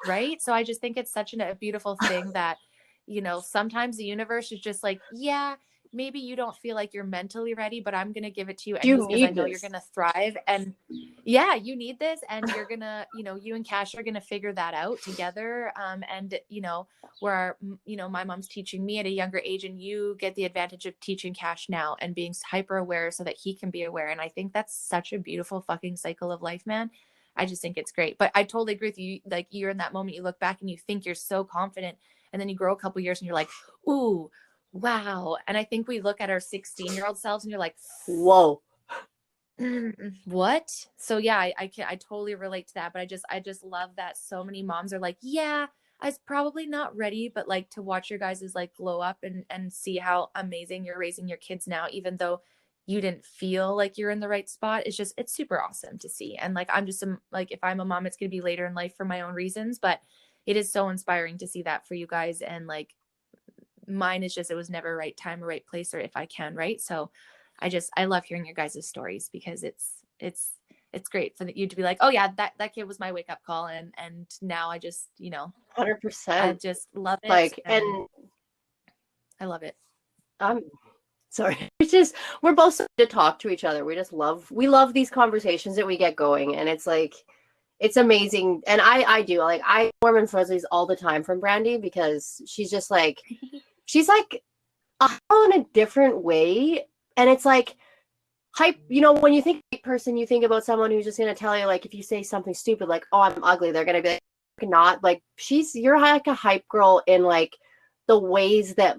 Right? So I just think it's such a beautiful thing that, you know, sometimes the universe is just like, yeah, maybe you don't feel like you're mentally ready, but I'm going to give it to you You anyways because I need know you're this. going to thrive. And yeah, you need this, and you're going to, you know, you and Cash are going to figure that out together. And, you know, where, you know, my mom's teaching me at a younger age, and you get the advantage of teaching Cash now and being hyper aware so that he can be aware. And I think that's such a beautiful fucking cycle of life, man. I just think it's great. But I totally agree with you. Like, you're in that moment, you look back and you think you're so confident, and then you grow a couple years and you're like, ooh, wow. And I think we look at our 16-year-old selves and you're like, Whoa. what? So yeah, I totally relate to that. But I just love that so many moms are like, yeah, I was probably not ready, but like to watch your guys' like glow up and see how amazing you're raising your kids now, even though you didn't feel like you're in the right spot. It's super awesome to see. And like, I'm just like, if I'm a mom, it's going to be later in life for my own reasons, but it is so inspiring to see that for you guys. And like, mine is just, it was never right time or right place, or if I can, right? So I love hearing your guys' stories because it's great for you to be like, oh yeah, that kid was my wake up call. And now I just, you know, I 100%. just love it. Like, And and I love it. I'm sorry. It's just, we're both so to talk to each other. We love these conversations that we get going. And it's like, it's amazing. And I do, like, I form and fuzzies all the time from Brandi because she's just like, she's like in a different way. And it's like hype, you know, when you think hype person, you think about someone who's just going to tell you, like, if you say something stupid, like, oh, I'm ugly, they're going to be like, not. Like, you're like a hype girl in, like, the ways that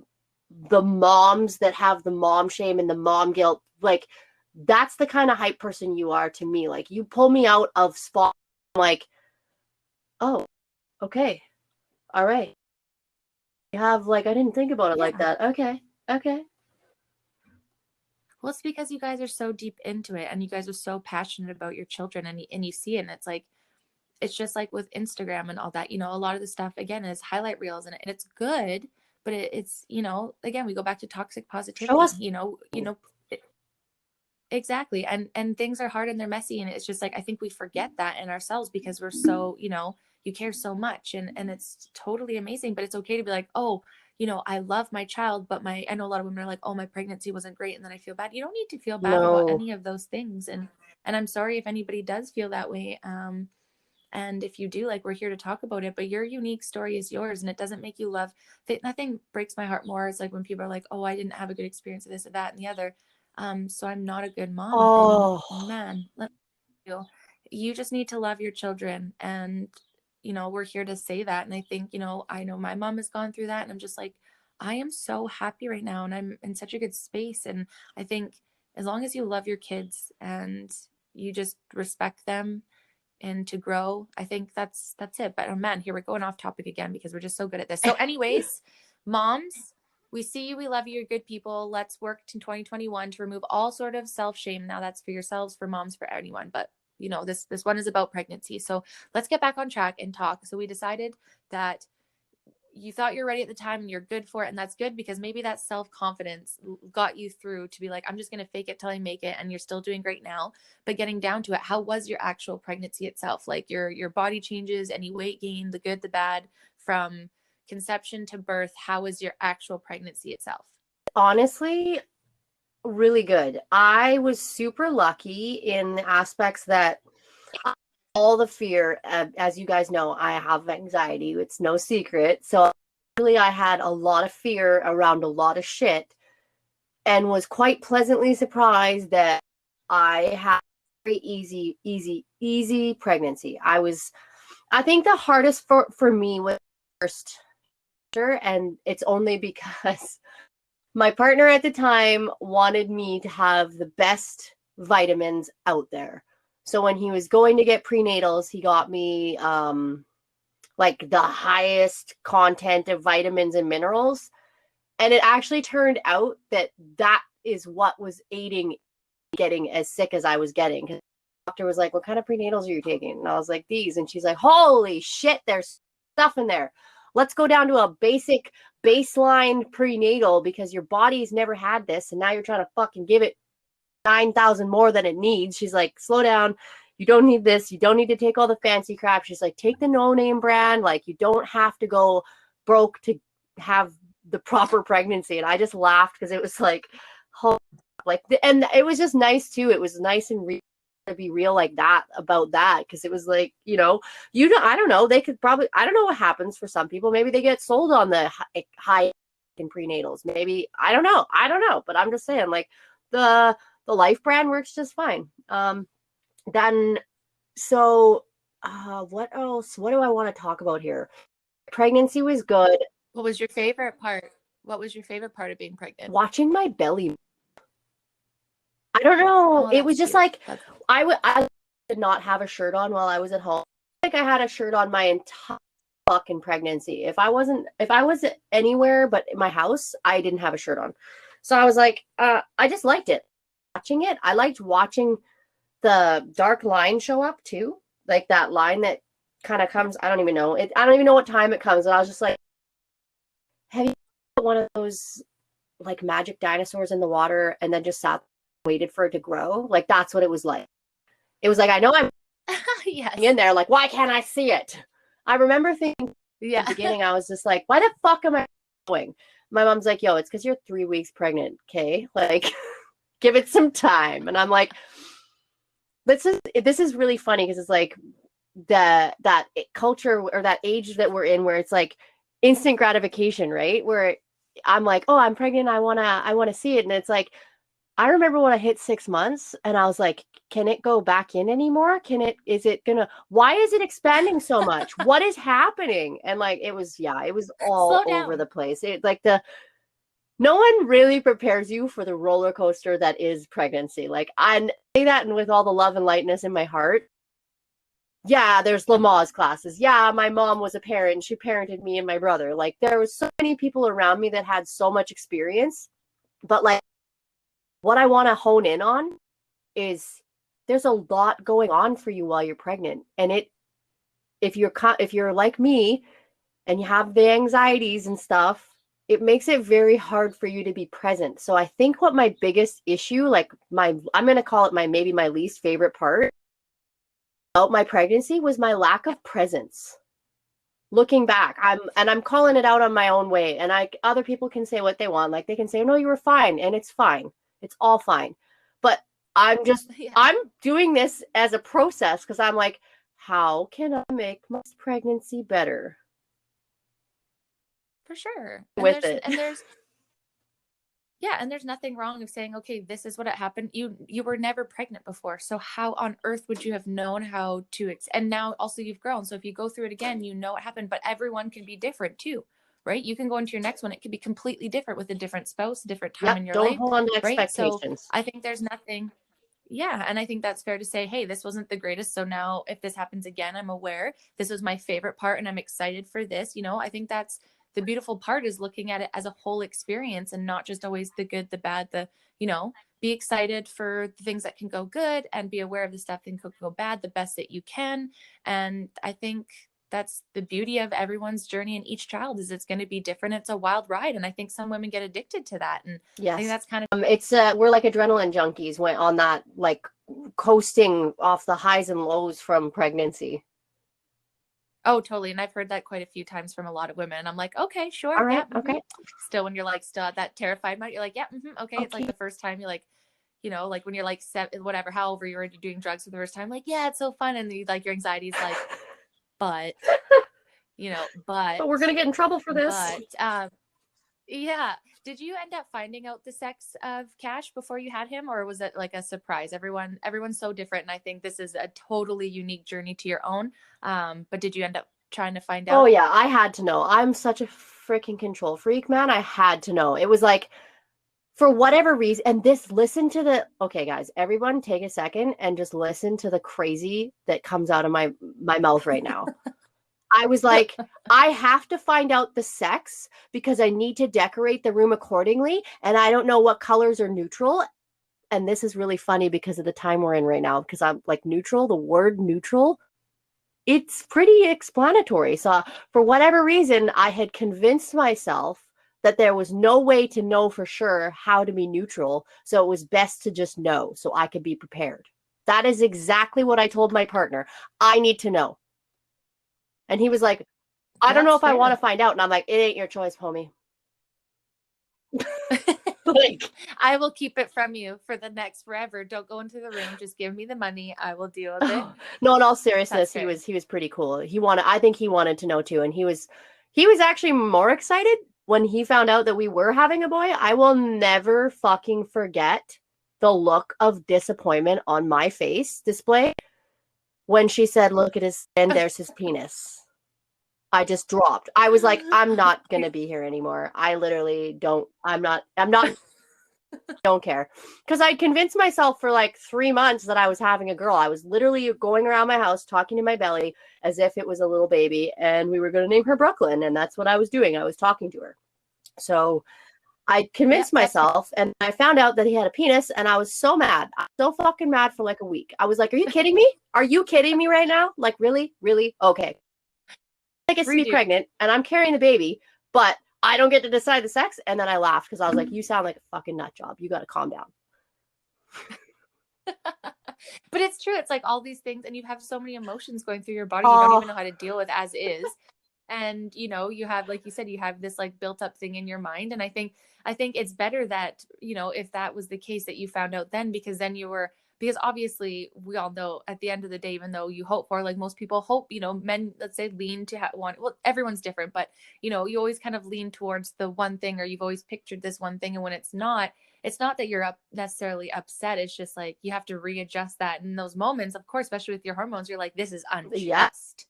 the moms that have the mom shame and the mom guilt, like, that's the kind of hype person you are to me. Like, you pull me out of spot, I'm like, oh, okay, all right. You have, like, I didn't think about it like that. Okay. Well, it's because you guys are so deep into it and you guys are so passionate about your children, and you see it, and it's like, it's just like with Instagram and all that, you know, a lot of the stuff again is highlight reels, and it's good, but it's, you know, again, we go back to toxic Show positivity, us. exactly. And things are hard and they're messy. And it's just like, I think we forget that in ourselves because we're so, you know, you care so much, and it's totally amazing, but it's okay to be like, oh, you know, I love my child, but I know a lot of women are like, oh, my pregnancy wasn't great. And then I feel bad. You don't need to feel bad about No. any of those things. And I'm sorry if anybody does feel that way. And if you do, like, we're here to talk about it, but your unique story is yours, and it doesn't make you love nothing breaks my heart more is like when people are like, oh, I didn't have a good experience with this or that and the other. So I'm not a good mom. And Oh, man, let me tell you just need to love your children. And, you know, we're here to say that. And I think, you know, I know my mom has gone through that, and I'm just like, I am so happy right now, and I'm in such a good space. And I think as long as you love your kids and you just respect them and to grow, I think that's it. But oh man, here we're going off topic again because we're just so good at this. So anyways, moms, we see you, we love you, you're good people. Let's work in 2021 to remove all sort of self-shame. Now that's for yourselves, for moms, for anyone, but you know, this one is about pregnancy. So let's get back on track and talk. So we decided that you thought you're ready at the time and you're good for it, and that's good because maybe that self-confidence got you through to be like, I'm just going to fake it till I make it, and you're still doing great now. But getting down to it, how was your actual pregnancy itself? Like your body changes, any weight gain, the good, the bad, from conception to birth. How was your actual pregnancy itself? honestly, really good. I was super lucky in the aspects that all the fear, as you guys know, I have anxiety. It's no secret. So really, I had a lot of fear around a lot of shit, and was quite pleasantly surprised that I had a very easy pregnancy. I think the hardest for me was first, and it's only because my partner at the time wanted me to have the best vitamins out there. So when he was going to get prenatals, he got me like the highest content of vitamins and minerals. And it actually turned out that that is what was aiding getting as sick as I was getting. The doctor was like, what kind of prenatals are you taking? And I was like, these. And she's like, holy shit, there's stuff in there. Let's go down to a basic baseline prenatal because your body's never had this. And now you're trying to fucking give it 9,000 more than it needs. She's like, slow down. You don't need this. You don't need to take all the fancy crap. She's like, take the no-name brand. Like, you don't have to go broke to have the proper pregnancy. And I just laughed because it was like, and it was just nice too. It was nice and real to be real like that about that, because it was like, I don't know, they could probably, I don't know what happens for some people. Maybe they get sold on the high in prenatals. Maybe I don't know, but I'm just saying, like, the Life brand works just fine. Then so what else? What do I want to talk about here? Pregnancy was good. What was your favorite part? What was your favorite part of being pregnant? Watching my belly. I don't know. Oh, it was just cute. like I did not have a shirt on while I was at home. Like, I had a shirt on my entire fucking pregnancy. If I was anywhere but in my house, I didn't have a shirt on. So I was like, I just liked it. Watching it. I liked watching the dark line show up too. Like that line that kind of comes, I don't even know. I don't even know what time it comes. And I was just like, have you one of those like magic dinosaurs in the water and then just sat waited for it to grow? Like, that's what it was like. It was like, I know I'm yes. in there, like, why can't I see it? I remember thinking at the beginning, I was just like, why the fuck am I going? My mom's like, yo, it's because you're 3 weeks pregnant, okay? Like, give it some time. And I'm like, this is really funny because it's like that culture or that age that we're in where it's like instant gratification, right? Where I'm like, oh, I'm pregnant. I want to see it. And it's like, I remember when I hit 6 months and I was like, can it go back in anymore? Why is it expanding so much? What is happening? And like, it was all Slow over down. the place. No one really prepares you for the roller coaster that is pregnancy. Like, I say that and with all the love and lightness in my heart. Yeah, there's Lamaze classes. Yeah, my mom was a parent. She parented me and my brother. Like, there was so many people around me that had so much experience. But like, what I want to hone in on is there's a lot going on for you while you're pregnant. And if you're like me and you have the anxieties and stuff, it makes it very hard for you to be present. So I think what my biggest issue, like I'm going to call it maybe my least favorite part about my pregnancy, was my lack of presence. Looking back, I'm calling it out on my own way, and other people can say what they want. Like, they can say, no, you were fine, and it's fine. It's all fine. But Yeah, I'm doing this as a process because I'm like, how can I make my pregnancy better for sure. with it? And there's nothing wrong of saying, okay, this is what it happened. You were never pregnant before. So how on earth would you have known how to and now also you've grown. So if you go through it again, you know what happened, but everyone can be different too, right? You can go into your next one. It could be completely different with a different spouse, a different time Yep, in your don't life, hold on to right? So expectations. I think there's nothing. Yeah. And I think that's fair to say, hey, this wasn't the greatest. So now if this happens again, I'm aware this was my favorite part and I'm excited for this. I think that's the beautiful part, is looking at it as a whole experience and not just always the good, the bad, be excited for the things that can go good and be aware of the stuff that can go bad the best that you can. And I think that's the beauty of everyone's journey, and each child is it's going to be different. It's a wild ride. And I think some women get addicted to that. And I think Yes. that's kind of, It's we're like adrenaline junkies went on that, like, coasting off the highs and lows from pregnancy. oh, totally. And I've heard that quite a few times from a lot of women. And I'm like, okay, sure. All Yeah. right, okay. Still, when you're like, still at that terrified moment, you're like, yeah, okay. It's like Okay. the first time you're like, like when you're like seven, whatever, however you're already doing drugs for the first time, like, yeah, it's so fun. And you, like, your anxiety is like, but, you know, but, But we're gonna get in trouble for this. but, yeah. Did you end up finding out the sex of Cash before you had him, or was it like a surprise? Everyone's so different. And I think this is a totally unique journey to your own. But did you end up trying to find Oh out? yeah, I had to know. I'm such a freaking control freak, man. I had to know. It was like, for whatever reason, and listen to okay, guys, everyone take a second and just listen to the crazy that comes out of my mouth right now. I was like, I have to find out the sex because I need to decorate the room accordingly, and I don't know what colors are neutral. And this is really funny because of the time we're in right now, because I'm like, neutral, the word neutral, it's pretty explanatory. So for whatever reason, I had convinced myself that there was no way to know for sure how to be neutral. So it was best to just know so I could be prepared. That is exactly what I told my partner. I need to know. And he was like, I don't know That's if I want fair. to find out. And I'm like, it ain't your choice, homie. Like, I will keep it from you for the next forever. Don't go into the room. Just give me the money. I will deal with it. no, in all That's seriousness, fair. he was pretty cool. I think he wanted to know too. And he was actually more excited when he found out that we were having a boy. I will never fucking forget the look of disappointment on my face display when she said, look at his, and there's his penis. I just dropped. I was like, I'm not going to be here anymore. I literally I'm not, don't care. Because I convinced myself for like 3 months that I was having a girl. I was literally going around my house talking to my belly as if it was a little baby, and we were going to name her Brooklyn. And that's what I was doing. I was talking to her. So I Yep, convinced that's myself, and I found out that he had a penis, and I was so mad. I was so fucking mad for like a week. I was like, are you kidding me? Are you kidding me right now? Like, really? Really? Okay. I get to be redo. pregnant, and I'm carrying the baby, but I don't get to decide the sex. And then I laughed because I was like, you sound like a fucking nut job. You got to calm down. But it's true. It's like all these things, and you have so many emotions going through your body you don't Oh, even know how to deal with as is. And you have, like you said, you have this like built up thing in your mind. And I think it's better that, if that was the case, that you found out then, because then you were because obviously we all know at the end of the day, even though you hope for, like most people hope, you know, men, let's say, lean to one, well, everyone's different, but you know, you always kind of lean towards the one thing, or you've always pictured this one thing. And when it's not that you're necessarily upset. It's just like, you have to readjust that in those moments, of course, especially with your hormones, you're like, this is Yeah, unjust.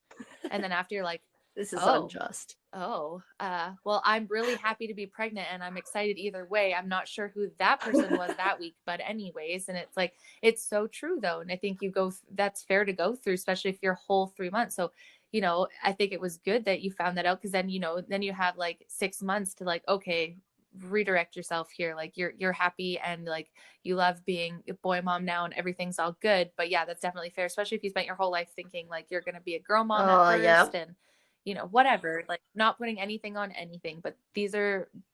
And then after you're like, this is oh, unjust. well, I'm really happy to be pregnant and I'm excited either way. I'm not sure who that person was that week, but anyways. And it's like, it's so true though. And I think that's fair to go through, especially if you're whole 3 months. So, you know, I think it was good that you found that out, because then, you know, then you have like 6 months to like, okay, redirect yourself here. Like you're happy and like you love being a boy mom now and everything's all good. But yeah, that's definitely fair, especially if you spent your whole life thinking like you're going to be a girl mom at Oh, yeah. first, and you know, whatever, like not putting anything on anything, but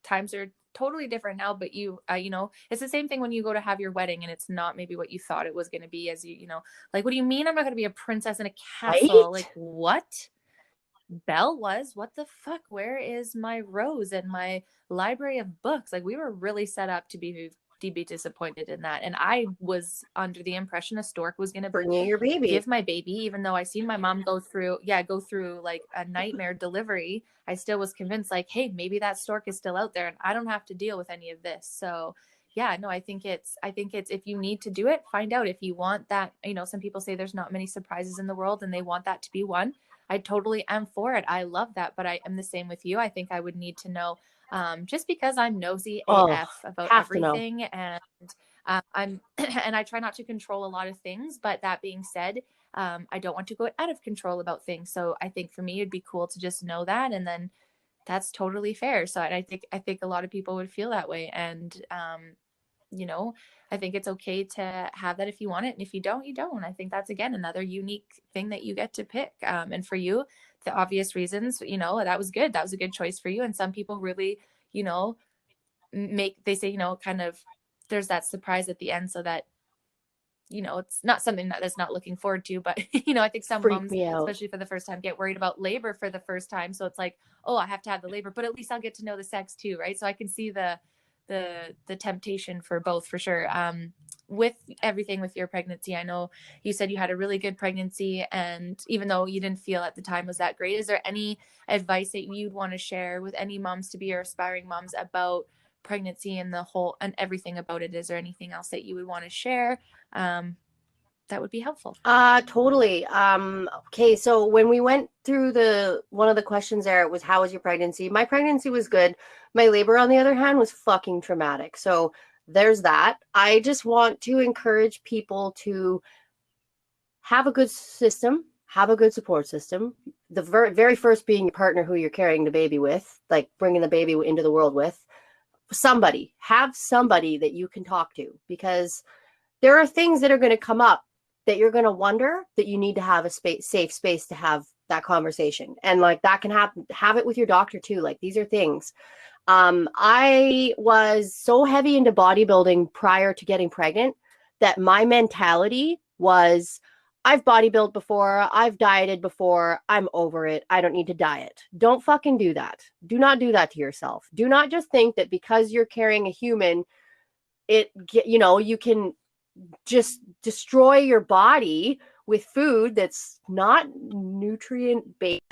times are totally different now. But you know, it's the same thing when you go to have your wedding and it's not maybe what you thought it was going to be, as you know, like, what do you mean I'm not going to be a princess in a castle? Right? Like, what? Belle was, what the fuck? Where is my rose and my library of books? Like, we were really set up to be disappointed in that. And I was under the impression a stork was going to Bring you your baby. give my baby, even though I seen my mom go through like a nightmare delivery. I still was convinced like, hey, maybe that stork is still out there and I don't have to deal with any of this. So yeah, no, I think it's if you need to do it, find out if you want that. You know, some people say there's not many surprises in the world and they want that to be one. I totally am for it. I love that, but I am the same with you. I think I would need to know, just because I'm nosy Oh, AF about have to know. everything, and I'm and I try not to control a lot of things. But that being said, I don't want to go out of control about things. So I think for me, it'd be cool to just know that, and then that's totally fair. So I think a lot of people would feel that way, and you know, I think it's okay to have that if you want it. And if you don't, you don't. I think that's, again, another unique thing that you get to pick. And for you, the obvious reasons, you know, that was good. That was a good choice for you. And some people really, you know, they say, you know, kind of, there's that surprise at the end, so that, you know, it's not something that's not looking forward to. But, you know, I think some Freak moms, me out. especially for the first time, get worried about labor for the first time. So it's like, oh, I have to have the labor, but at least I'll get to know the sex too, right? So I can see the temptation for both, for sure. With everything with your pregnancy, I know you said you had a really good pregnancy, and even though you didn't feel at the time was that great, is there any advice that you'd want to share with any moms to be, or aspiring moms, about pregnancy and the whole and everything about it? Is there anything else that you would want to share, that would be helpful? Totally. Okay, so when we went through one of the questions there, it was, how was your pregnancy? My pregnancy was good. My labor, on the other hand, was fucking traumatic. So there's that. I just want to encourage people to have a good system, have a good support system. The very first being your partner who you're carrying the baby with, like bringing the baby into the world with. Have somebody that you can talk to, because there are things that are going to come up that you're going to wonder, that you need to have a safe space to have that conversation. And like, that can happen. Have it with your doctor too. Like, these are things. I was so heavy into bodybuilding prior to getting pregnant that my mentality was, I've bodybuilt before, I've dieted before, I'm over it, I don't need to diet. Don't fucking do that. Do not do that to yourself. Do not just think that because you're carrying a human, you can just destroy your body with food that's not nutrient based.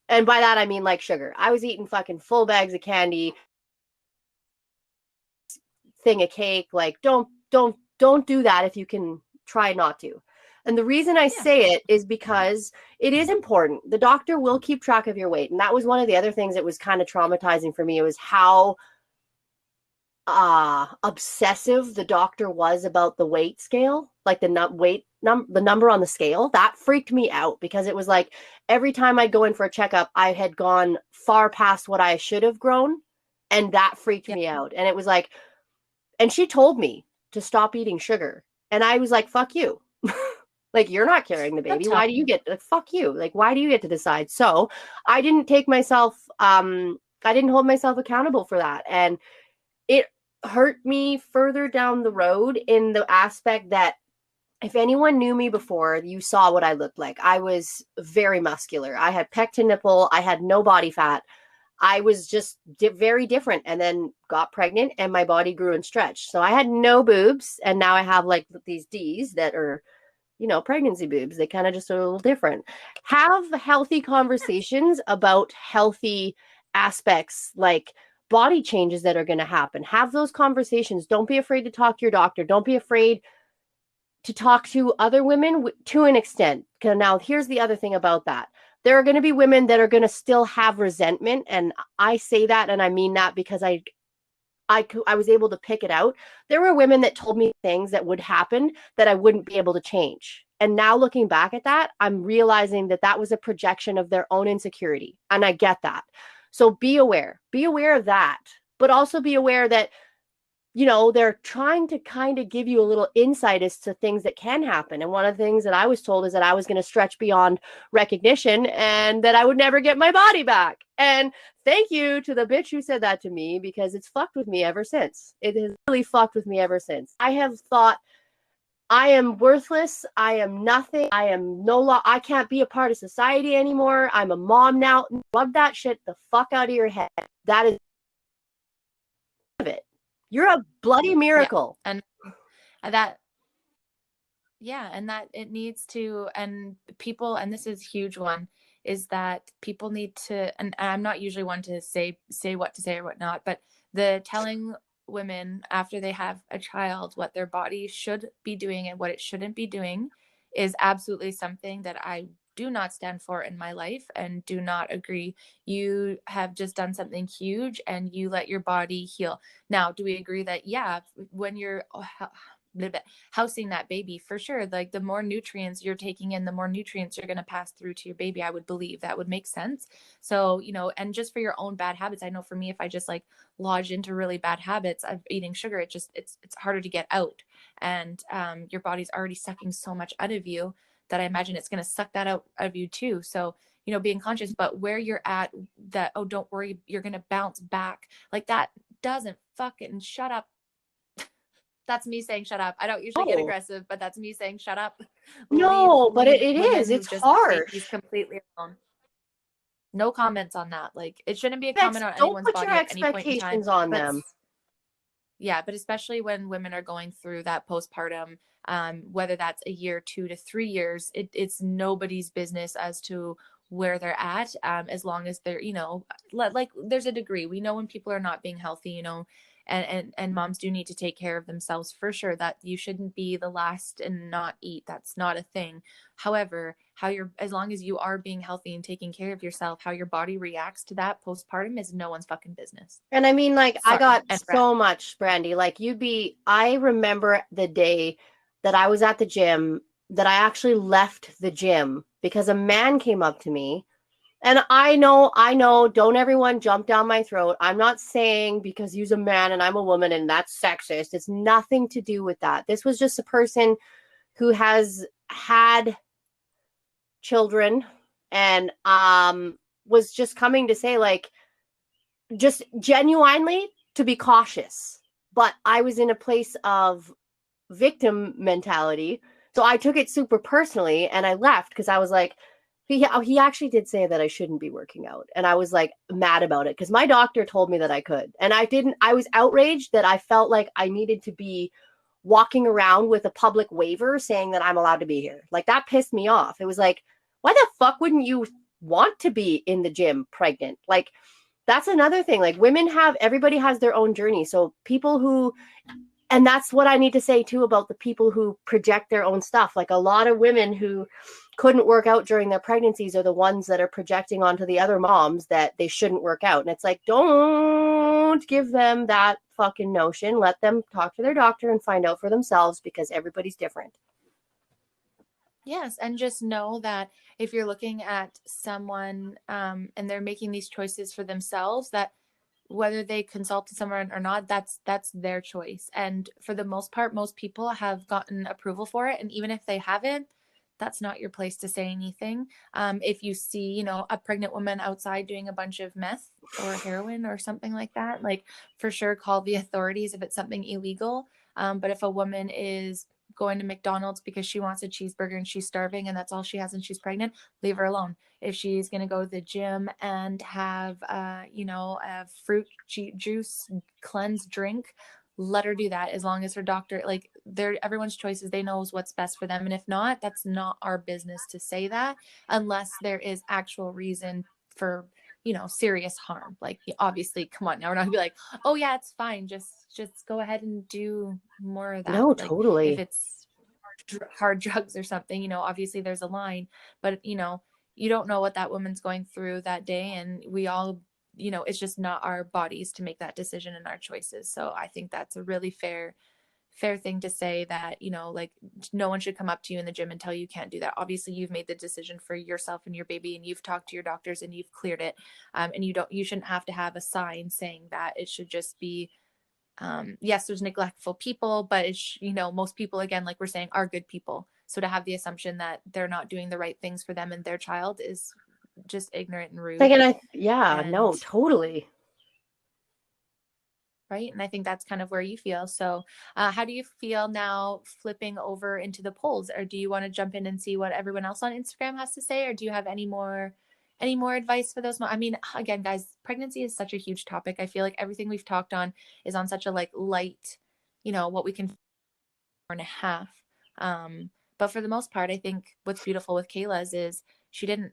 And by that I mean like sugar. I was eating fucking full bags of candy, thing of cake. Like, don't do that if you can try not to. And the reason I say it is because it is important. The doctor will keep track of your weight. And that was one of the other things that was kind of traumatizing for me. It was how obsessive the doctor was about the weight scale, like the number on the scale. That freaked me out, because it was like every time I'd go in for a checkup, I had gone far past what I should have grown, and that freaked me out. And it was like, and she told me to stop eating sugar, and I was like, fuck you. Like, you're not carrying the baby. Why do you get, like, fuck you? Like, why do you get to decide? So I didn't take myself, I didn't hold myself accountable for that. And it hurt me further down the road, in the aspect that if anyone knew me before, you saw what I looked like. I was very muscular. I had pec to nipple. I had no body fat. I was just very different, and then got pregnant and my body grew and stretched. So I had no boobs, and now I have like these D's that are, pregnancy boobs. They kind of just are a little different. Have healthy conversations about healthy aspects, like body changes that are going to happen. Have those conversations. Don't be afraid to talk to your doctor. Don't be afraid to talk to other women to an extent. Now, here's the other thing about that. There are going to be women that are going to still have resentment. And I say that, and I mean that because I was able to pick it out. There were women that told me things that would happen that I wouldn't be able to change. And now looking back at that, I'm realizing that that was a projection of their own insecurity. And I get that. So be aware of that, but also be aware that, they're trying to kind of give you a little insight as to things that can happen. And one of the things that I was told is that I was going to stretch beyond recognition and that I would never get my body back. And thank you to the bitch who said that to me, because it's fucked with me ever since. It has really fucked with me ever since. I have thought I am worthless. I am nothing. I am I can't be a part of society anymore. I'm a mom now. Rub that shit the fuck out of your head. That is it. You're a bloody miracle. Yeah. And that, yeah, and that it needs to, and people, and this is a huge one, is that people need to, and I'm not usually one to say what to say or what not, but the telling women after they have a child what their body should be doing and what it shouldn't be doing is absolutely something that I do not stand for in my life and do not agree. You have just done something huge and you let your body heal. Now, do we agree that, yeah, when you're housing that baby, for sure, like the more nutrients you're taking in, the more nutrients you're going to pass through to your baby, I would believe that would make sense. So, and just for your own bad habits, I know for me, if I just like lodge into really bad habits of eating sugar, it's harder to get out. And your body's already sucking so much out of you that I imagine it's going to suck that out of you too. So, being conscious, but where you're at, that, oh, don't worry, you're going to bounce back, like that doesn't fucking shut up. That's me saying shut up. I don't usually get aggressive, but that's me saying shut up. No, but it is. Women It's who've just harsh. babies completely alone. No comments on that. Like, it shouldn't be a comment on Don't anyone's put your body at any point in time. expectations on But them. yeah, but especially when women are going through that postpartum, whether that's a year, 2 to 3 years, it's nobody's business as to where they're at, as long as they're, like there's a degree. We know when people are not being healthy, and moms do need to take care of themselves for sure, that you shouldn't be the last and not eat. That's not a thing. However, as long as you are being healthy and taking care of yourself, how your body reacts to that postpartum is no one's fucking business. And I mean, like, I Sorry. got And so much, Brandi. Like, I remember the day that I was at the gym, that I actually left the gym because a man came up to me. And I know, don't everyone jump down my throat. I'm not saying because he's a man and I'm a woman and that's sexist. It's nothing to do with that. This was just a person who has had children and was just coming to say, like, just genuinely to be cautious. But I was in a place of victim mentality, so I took it super personally and I left because I was like, he actually did say that I shouldn't be working out, and I was like mad about it because my doctor told me that I could, and I didn't. I was outraged that I felt like I needed to be walking around with a public waiver saying that I'm allowed to be here. Like, that pissed me off. It was like, why the fuck wouldn't you want to be in the gym pregnant? Like, that's another thing. Like, everybody has their own journey. So people who, and that's what I need to say too about the people who project their own stuff. Like, a lot of women who couldn't work out during their pregnancies are the ones that are projecting onto the other moms that they shouldn't work out. And it's like, don't give them that fucking notion. Let them talk to their doctor and find out for themselves, because everybody's different. Yes, and just know that if you're looking at someone, and they're making these choices for themselves, that whether they consulted someone or not, that's their choice. And for the most part, most people have gotten approval for it. And even if they haven't, that's not your place to say anything. If you see, a pregnant woman outside doing a bunch of meth or heroin or something like that, like, for sure, call the authorities if it's something illegal. But if a woman is going to McDonald's because she wants a cheeseburger and she's starving and that's all she has and she's pregnant, leave her alone. If she's going to go to the gym and have, a fruit juice cleanse drink, let her do that, as long as her doctor, like, they're everyone's choices. They knows what's best for them. And if not, that's not our business to say that, unless there is actual reason for, serious harm. Like, obviously, come on now, we're not gonna be like, oh yeah, it's fine, just go ahead and do more of that. No, Like, if totally. it's hard drugs or something, obviously there's a line, but you don't know what that woman's going through that day, and we all, it's just not our bodies to make that decision and our choices. So I think that's a really fair thing to say, that, like, no one should come up to you in the gym and tell you can't do that. Obviously, you've made the decision for yourself and your baby, and you've talked to your doctors and you've cleared it. And you shouldn't have to have a sign saying that. It should just be, yes, there's neglectful people, but it's, most people, again, like we're saying, are good people. So to have the assumption that they're not doing the right things for them and their child is just ignorant and Like, rude. and yeah, And no, totally. right. And I think that's kind of where you feel. So how do you feel now flipping over into the polls? Or do you want to jump in and see what everyone else on Instagram has to say? Or do you have any more advice for those? I mean, again, guys, pregnancy is such a huge topic. I feel like everything we've talked on is on such a like light, what we can, and a half. But for the most part, I think what's beautiful with Kayla's is she didn't,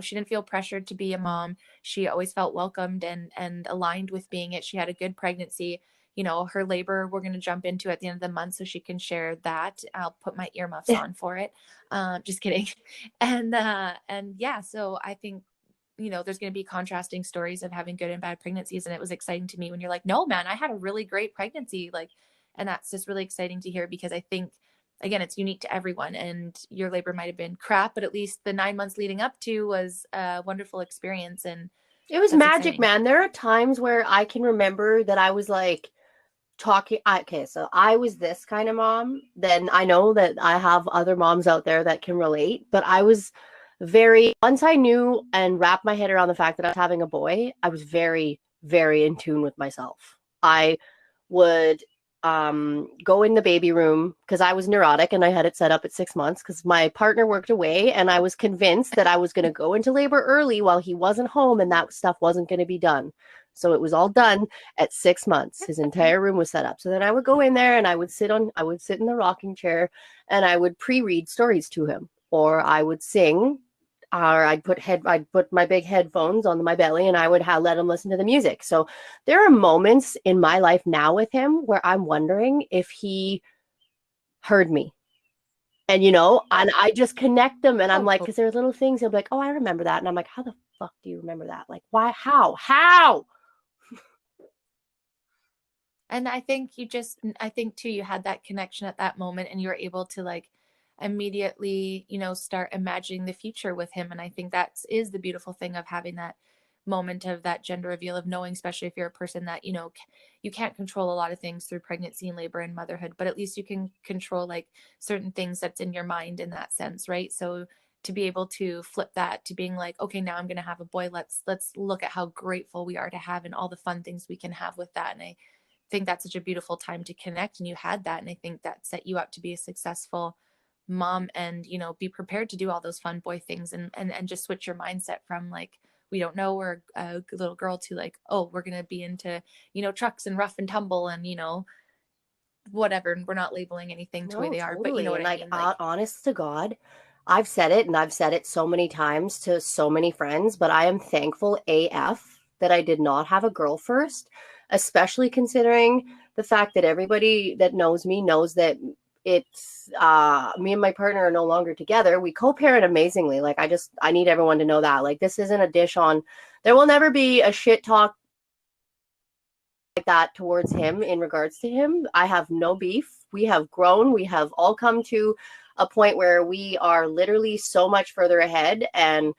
she didn't feel pressured to be a mom. She always felt welcomed and aligned with being it. She had a good pregnancy. Her labor, we're going to jump into at the end of the month so she can share that. I'll put my earmuffs on for it. Just kidding. And yeah, so I think, there's going to be contrasting stories of having good and bad pregnancies. And it was exciting to me when you're like, no, man, I had a really great pregnancy. Like, and that's just really exciting to hear, because I think, again, it's unique to everyone, and your labor might have been crap, but at least the 9 months leading up to was a wonderful experience. And It was that's magic, exciting. man. There are times where I can remember that I was like talking. Okay, so I was this kind of mom. Then I know that I have other moms out there that can relate, but I was once I knew and wrapped my head around the fact that I was having a boy, I was very, very in tune with myself. I would go in the baby room because I was neurotic and I had it set up at 6 months because my partner worked away, and I was convinced that I was going to go into labor early while he wasn't home, and that stuff wasn't going to be done. So it was all done at 6 months. His entire room was set up. So then I would go in there and I would sit in the rocking chair and I would pre-read stories to him, or I would sing, or I'd put my big headphones on my belly and I would let him listen to the music. So there are moments in my life now with him where I'm wondering if he heard me. And and I just connect them, and I'm Oh, like, totally. because there's little things he'll be like, oh, I remember that. And I'm like, how the fuck do you remember that? Like, why? How? And I think too, you had that connection at that moment, and you were able to like immediately, start imagining the future with him. And I think that is the beautiful thing of having that moment of that gender reveal, of knowing, especially if you're a person that, you can't control a lot of things through pregnancy and labor and motherhood, but at least you can control like certain things that's in your mind in that sense. Right. So to be able to flip that to being like, okay, now I'm going to have a boy. Let's look at how grateful we are to have and all the fun things we can have with that. And I think that's such a beautiful time to connect, and you had that. And I think that set you up to be a successful mom, and be prepared to do all those fun boy things, and just switch your mindset from like, we don't know, we're a little girl, to like, oh, we're gonna be into trucks and rough and tumble and whatever, and we're not labeling anything to the way No, they are, but you know totally. what And I like, mean, like. honest to God, I've said it, and I've said it so many times to so many friends, but I am thankful AF that I did not have a girl first, especially considering the fact that everybody that knows me knows that it's me and my partner are no longer together. We co-parent amazingly. Like, I need everyone to know that. Like, this isn't a dish on, there will never be a shit talk like that towards him in regards to him. I have no beef. We have grown. We have all come to a point where we are literally so much further ahead. And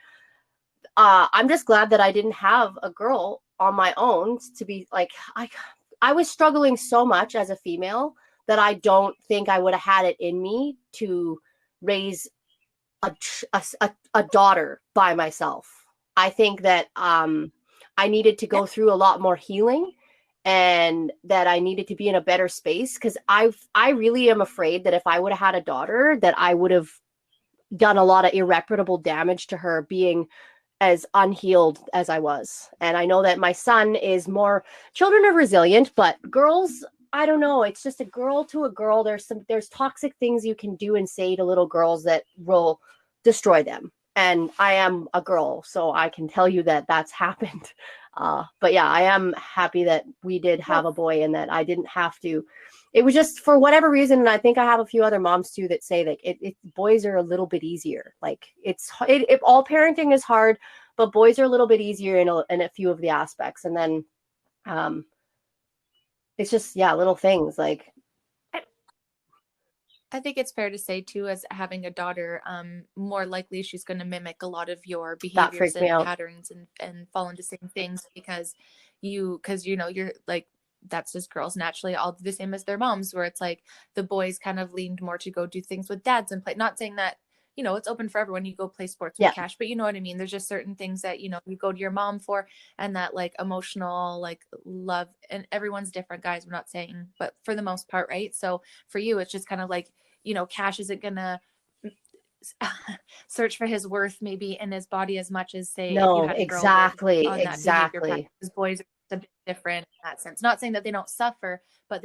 I'm just glad that I didn't have a girl on my own to be like, I was struggling so much as a female that I don't think I would have had it in me to raise a daughter by myself. I think that I needed to Yeah. go through a lot more healing and that I needed to be in a better space, because I really am afraid that if I would have had a daughter, that I would have done a lot of irreparable damage to her, being as unhealed as I was. And I know that my son is more, children are resilient, but girls, I don't know. It's just a girl to a girl. There's toxic things you can do and say to little girls that will destroy them. And I am a girl, so I can tell you that that's happened. But yeah, I am happy that we did have a boy and that I didn't have to. It was just for whatever reason, and I think I have a few other moms too that say like boys are a little bit easier. Like all parenting is hard, but boys are a little bit easier in a few of the aspects. And then it's just, yeah, little things like. I think it's fair to say too, as having a daughter, more likely she's going to mimic a lot of your behaviors and patterns and fall into same things because you know, you're like, that's just girls naturally all the same as their moms, where it's like the boys kind of leaned more to go do things with dads and play. Not saying that, you know, it's open for everyone. You go play sports with Cash, but you know what I mean? There's just certain things that, you know, you go to your mom for, and that like emotional, like love, and everyone's different, guys. We're not saying, but for the most part, right? So for you, it's just kind of like, you know, Cash isn't gonna search for his worth maybe in his body as much as say if you had a girl on that behavior pattern. Because boys are a bit different in that sense. Not saying that they don't suffer, but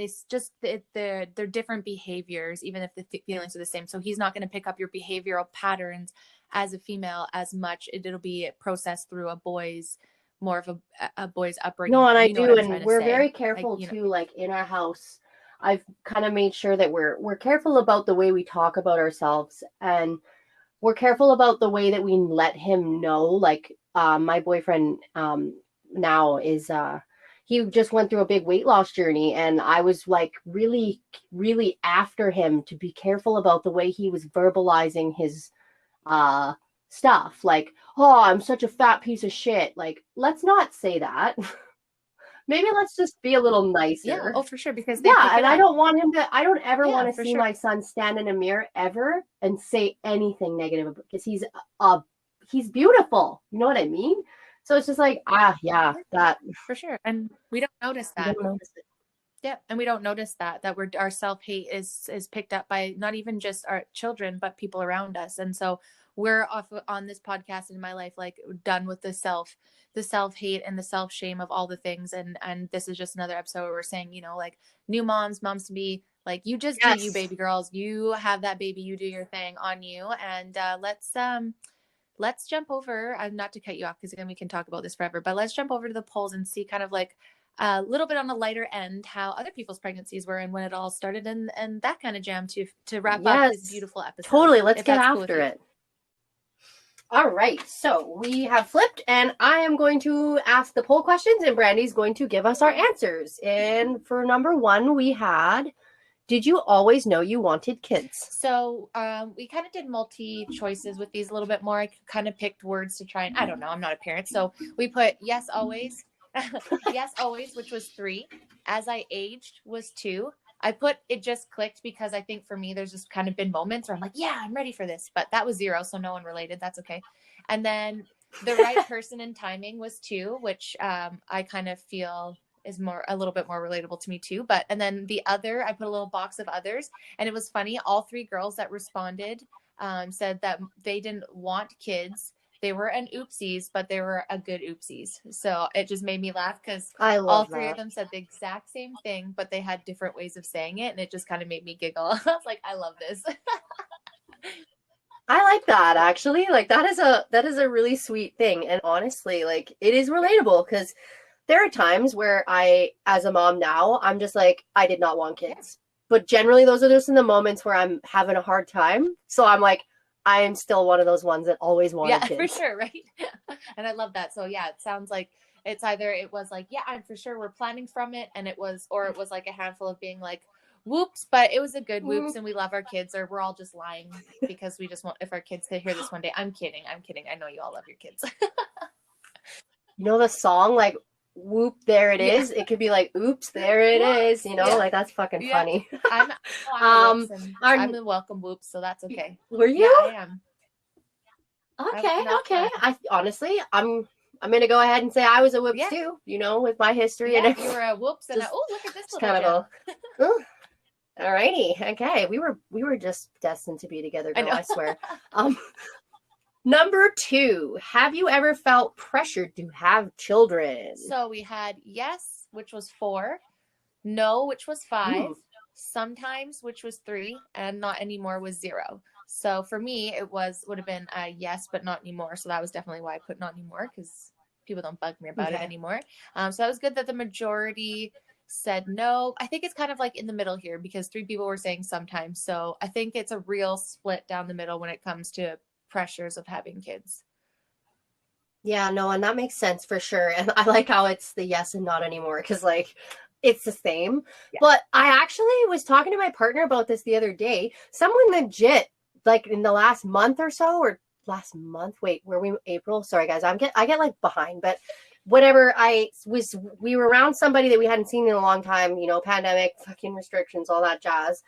they're different behaviors, even if the feelings are the same. So he's not going to pick up your behavioral patterns as a female as much. It'll be processed through a boy's more of a boy's upbringing. No, and I do, and we're very careful too. Like in our house, I've kind of made sure that we're careful about the way we talk about ourselves, and we're careful about the way that we let him know. Like my boyfriend now is he just went through a big weight loss journey, and I was like really, really after him to be careful about the way he was verbalizing his stuff. Like, oh, I'm such a fat piece of shit. Like, let's not say that. Maybe let's just be a little nicer. Yeah, oh, for sure. Because and I don't want him to, I don't ever want to see my son stand in a mirror ever and say anything negative, because he's beautiful. You know what I mean? So it's just like, that. For sure. And we don't notice that. We don't notice it. Yeah, and we don't notice that our self-hate is picked up by not even just our children, but people around us. And so we're off on this podcast in my life, like done with the self-hate and the self-shame of all the things. And this is just another episode where we're saying, you know, like new moms to be like, you just do you, baby girls, you have that baby, you do your thing on you. And let's jump over, not to cut you off, because then we can talk about this forever, but let's jump over to the polls and see kind of like a little bit on the lighter end how other people's pregnancies were and when it all started, and that kind of jam to wrap up this beautiful episode. Totally. Let's get after it. All right. So we have flipped, and I am going to ask the poll questions, and Brandi's going to give us our answers. And for number 1, we had, did you always know you wanted kids? So we kind of did multi choices with these a little bit more. I kind of picked words to try and, I don't know, I'm not a parent. So we put yes, always. Yes, always, which was 3. As I aged was 2. I put it just clicked because I think for me, there's just kind of been moments where I'm like, yeah, I'm ready for this. But that was 0. So no one related. That's okay. And then the right person and timing was 2, which I kind of feel is a little bit more relatable to me too. And then the other, I put a little box of others, and it was funny. All 3 girls that responded said that they didn't want kids. They were an oopsies, but they were a good oopsies. So it just made me laugh because all 3 of them said the exact same thing, but they had different ways of saying it. And it just kind of made me giggle. I was like, I love this. I like that, actually. Like that is a really sweet thing. And honestly, like it is relatable, because there are times where I, as a mom now, I'm just like, I did not want kids. But generally those are just in the moments where I'm having a hard time. So I'm like, I am still one of those ones that always wanted kids. Yeah, for sure, right? And I love that. So yeah, it sounds like it's either it was like, yeah, I'm for sure we're planning from it, and it was like a handful of being like, whoops, but it was a good whoops, and we love our kids, or we're all just lying because we just want, if our kids could hear this one day. I'm kidding. I know you all love your kids. You know the song, like, whoop, there it is. It could be like, oops, there it is. You know, like that's fucking funny. I'm the welcome whoops, so that's okay. Were you? Yeah, I am. Okay. I honestly, I'm I'm going to go ahead and say I was a whoops Yeah. too, you know, with my history. Yeah, And you were a whoops and just, oh, look at this just little kind of gem. a, oh, all righty. Okay. We were just destined to be together, I girl, know. I swear. Number 2, have you ever felt pressured to have children? So we had yes, which was 4, no, which was 5, sometimes, which was 3, and not anymore was 0. So for me, it would have been a yes, but not anymore. So that was definitely why I put not anymore, because people don't bug me about it anymore. So that was good that the majority said no. I think it's kind of like in the middle here, because 3 people were saying sometimes. So I think it's a real split down the middle when it comes to pressures of having kids. Yeah, no, and that makes sense for sure. And I like how it's the yes and not anymore, because like it's the same. Yeah. But I actually was talking to my partner about this the other day. Someone legit, like in the last month or so, or last month, wait, were we April? Sorry guys, I get like behind, but whatever, we were around somebody that we hadn't seen in a long time, you know, pandemic, fucking restrictions, all that jazz.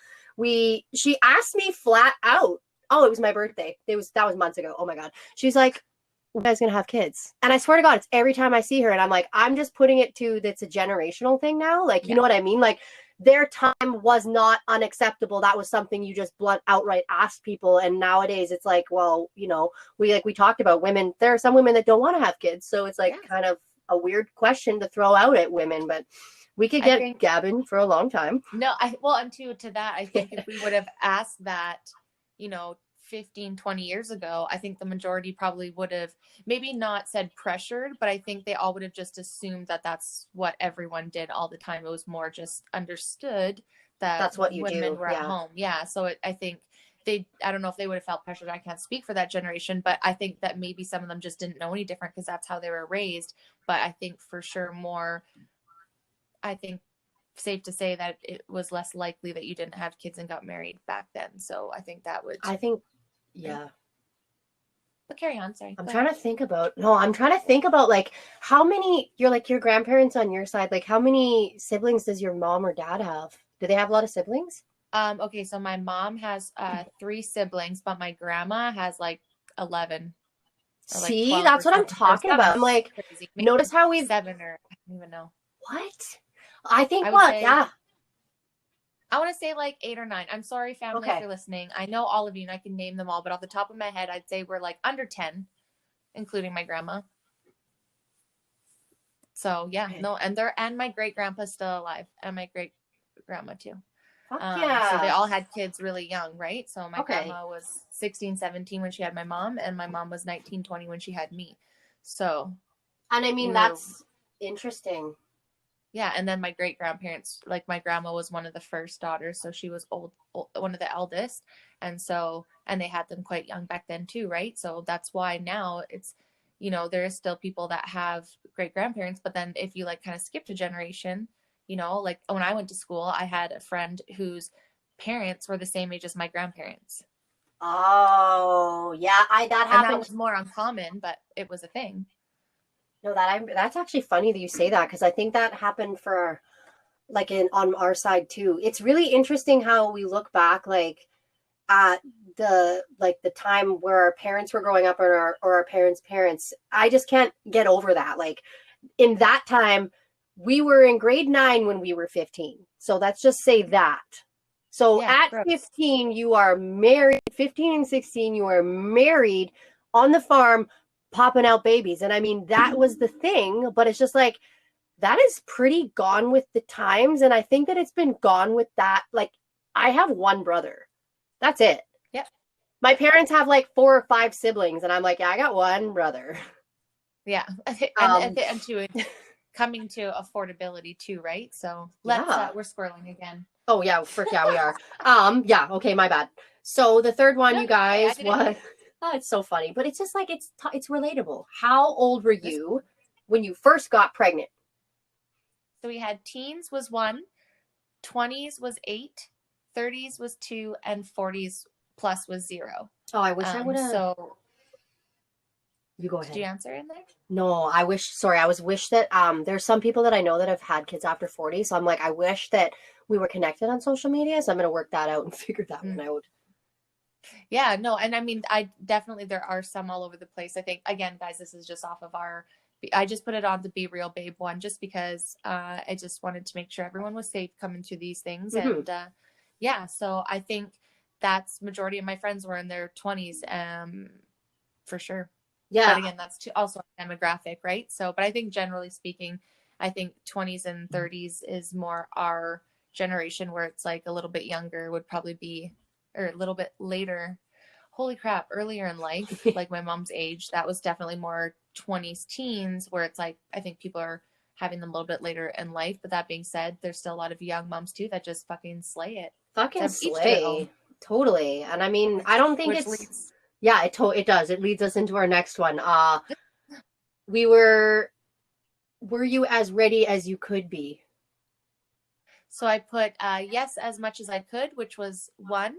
She asked me flat out, oh, it was my birthday. That was months ago. Oh my God. She's like, you guys gonna have kids? And I swear to God, it's every time I see her, and I'm like, I'm just putting it to that's a generational thing now. Like, you know what I mean? Like, their time was not unacceptable. That was something you just blunt outright asked people. And nowadays it's like, well, you know, we talked about women. There are some women that don't want to have kids. So it's like kind of a weird question to throw out at women, but we could get gabbing for a long time. No, and to that, I think if we would have asked that, you know, 15, 20 years ago, I think the majority probably would have maybe not said pressured, but I think they all would have just assumed that that's what everyone did all the time. It was more just understood that that's what women were at home. Yeah. So I think I don't know if they would have felt pressured. I can't speak for that generation, but I think that maybe some of them just didn't know any different because that's how they were raised. But I think for sure safe to say that it was less likely that you didn't have kids and got married back then. So I think yeah. But carry on, sorry. I'm trying to think about like how many your grandparents on your side, like how many siblings does your mom or dad have? Do they have a lot of siblings? Okay, so my mom has 3 siblings, but my grandma has like 11. See, that's what I'm talking about. I'm like, notice how we've 7 or I don't even know. What? I think I want to say like 8 or 9. I'm sorry, family, if you're listening. I know all of you and I can name them all, but off the top of my head, I'd say we're like under 10, including my grandma. So yeah, no, and my great grandpa's still alive, and my great grandma too. So they all had kids really young, right? So my grandma was 16, 17 when she had my mom, and my mom was 19, 20 when she had me. So, and I mean, that's interesting. Yeah, and then my great grandparents, like my grandma was one of the first daughters, so she was one of the eldest, and they had them quite young back then too, right? So that's why now it's, you know, there is still people that have great grandparents, but then if you like kind of skipped a generation, you know, like when I went to school, I had a friend whose parents were the same age as my grandparents. Oh, yeah, that happened. And that was more uncommon, but it was a thing. No, that's actually funny that you say that, because I think that happened for like on our side too. It's really interesting how we look back like at the time where our parents were growing up or our parents' parents. I just can't get over that. Like in that time, we were in grade 9 when we were 15. So let's just say that. So at 15, you are married. 15 and 16, you are married on the farm, popping out babies. And I mean, that was the thing, but it's just like, that is pretty gone with the times. And I think that it's been gone with that. Like, I have one brother. That's it. Yep. My parents have like 4 or 5 siblings. And I'm like, yeah, I got one brother. Yeah. And to coming to affordability too, right? So we're squirreling again. Oh yeah, yeah, we are. Yeah, okay, my bad. So the third one, you guys, was it's so funny, but it's just like it's relatable. How old were you when you first got pregnant? So we had teens was 1, 20s was 8, 30s was 2, and 40s plus was 0. Oh, I wish I would have. So you go ahead. Did you answer in there? No, I wish that there's some people that I know that have had kids after 40. So I'm like, I wish that we were connected on social media. So I'm going to work that out and figure that one out. Yeah, no. And I mean, there are some all over the place. I think, again, guys, this is just off of our I just put it on the Be Real Babe one just because I just wanted to make sure everyone was safe coming to these things. Mm-hmm. And yeah, so I think that's majority of my friends were in their 20s for sure. Yeah. But again, that's also a demographic, right? So, but I think generally speaking, I think 20s and 30s is more our generation, where it's like a little bit younger would probably be, or a little bit later. Holy crap, earlier in life, like my mom's age, that was definitely more 20s, teens, where it's like, I think people are having them a little bit later in life. But that being said, there's still a lot of young moms too that just fucking slay it. Fucking So each to their own. slay. Totally. And I mean, I don't think Which it's, leads, yeah, it does. It leads us into our next one. Were you as ready as you could be? so I put yes as much as I could, which was 1,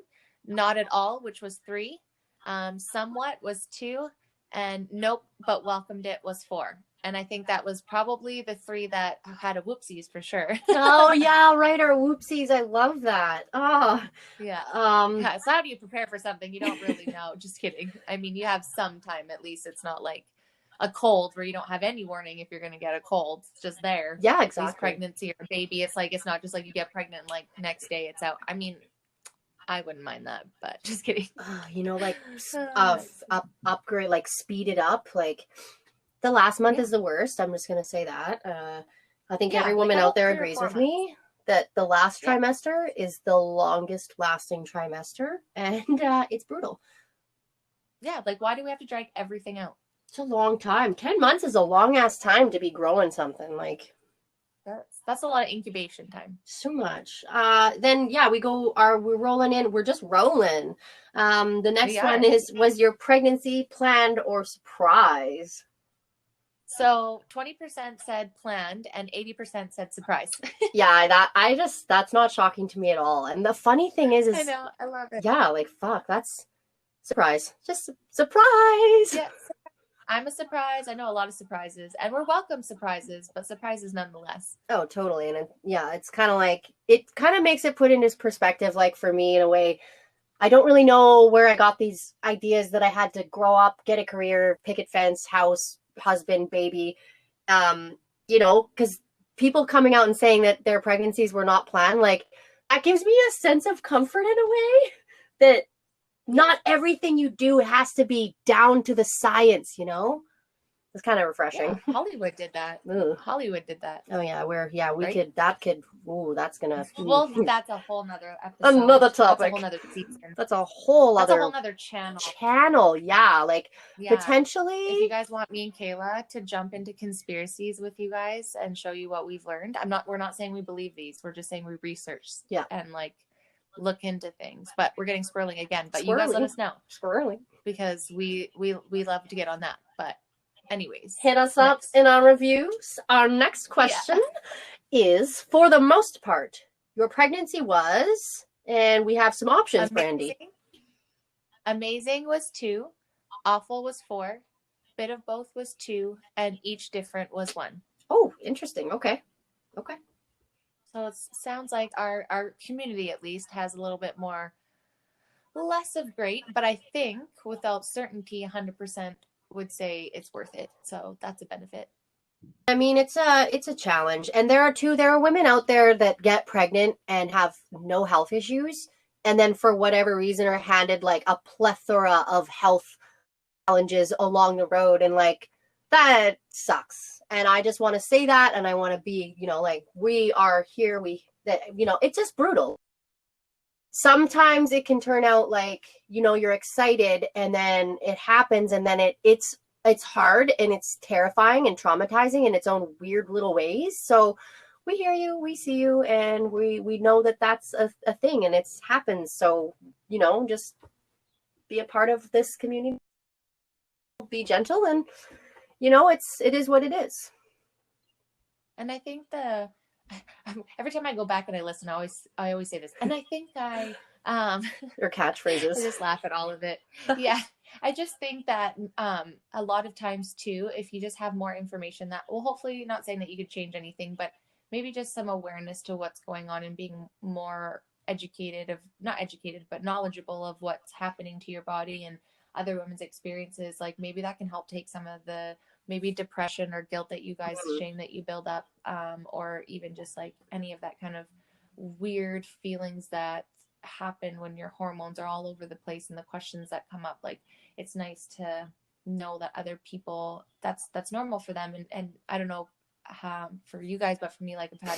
not at all, which was 3, somewhat was 2, and nope, but welcomed it was 4. And I think that was probably the 3 that had a whoopsies for sure. Oh yeah, right. Our whoopsies. I love that. Oh, Yeah. um, Yeah. So how do you prepare for something you don't really know? Just kidding. I mean, you have some time at least. It's not like a cold where you don't have any warning if you're going to get a cold. It's just there. yeah, At least exactly. pregnancy or baby, it's like, it's not just like you get pregnant and like next day it's out. I mean, I wouldn't mind that, but just kidding. You know, like upgrade, like speed it up. Like the last month Yeah. is the worst. I'm just gonna say that. I think Yeah, every like woman a out whole there 3 or agrees 4 with me that the last Yeah. trimester is the longest lasting trimester, and it's brutal. Yeah, like why do we have to drag everything out? It's a long time. 10 months is a long ass time to be growing something. Like That's a lot of incubation time. so much. Then yeah, we're rolling in. We're just rolling. The next We one are. was your pregnancy planned or surprise? So 20% said planned and 80% said surprise. Yeah, that's not shocking to me at all. And the funny thing is I know, I love it. yeah, like fuck, that's surprise. Just surprise. Yeah, I'm a surprise. I know a lot of surprises, and we're welcome surprises, but surprises nonetheless. Oh, totally. And it's kind of like, it kind of makes it put into perspective, like for me in a way. I don't really know where I got these ideas that I had to grow up, get a career, picket fence, house, husband, baby. Because people coming out and saying that their pregnancies were not planned, like that gives me a sense of comfort in a way that not everything you do has to be down to the science, It's kind of refreshing. Yeah, Hollywood did that. Ugh. Hollywood did that. Oh yeah, we right? that's gonna Well, that's a whole nother episode. Another topic. That's a whole nother season. That's a whole That's other a whole nother channel. Yeah, like Yeah. potentially. If you guys want me and Kayla to jump into conspiracies with you guys and show you what we've learned, we're not saying we believe these. We're just saying we researched and like look into things. But we're getting squirreling again. But you guys let us know. Squirreling. Because we love to get on that. But anyways, hit us up in our reviews. Our next question is, for the most part, your pregnancy was, and we have some options, Brandi. Amazing was 2, awful was 4, bit of both was 2, and each different was 1. Oh, interesting. Okay. So it sounds like our community at least has a little bit more, less of great, but I think without certainty, 100% would say it's worth it. So that's a benefit. I mean, it's a challenge, and there are women out there that get pregnant and have no health issues, and then for whatever reason are handed like a plethora of health challenges along the road, and like that sucks. And I just want to say that, and I want to be, like we are here. It's just brutal. Sometimes it can turn out like, you're excited and then it happens, and then it's hard and it's terrifying and traumatizing in its own weird little ways. So we hear you, we see you, and we know that that's a thing and it's happens. So, just be a part of this community. Be gentle, and, it is what it is. And I think every time I go back and I listen, I always say this. And I think your catchphrases. I just laugh at all of it. Yeah. I just think that a lot of times too, if you just have more information that, well, hopefully not saying that you could change anything, but maybe just some awareness to what's going on and being more not educated, but knowledgeable of what's happening to your body and other women's experiences, like maybe that can help take some of the maybe depression or guilt that you guys, Mhm. shame that you build up, or even just like any of that kind of weird feelings that happen when your hormones are all over the place and the questions that come up. Like, it's nice to know that other people, that's normal for them. And I don't know for you guys, but for me, like, I've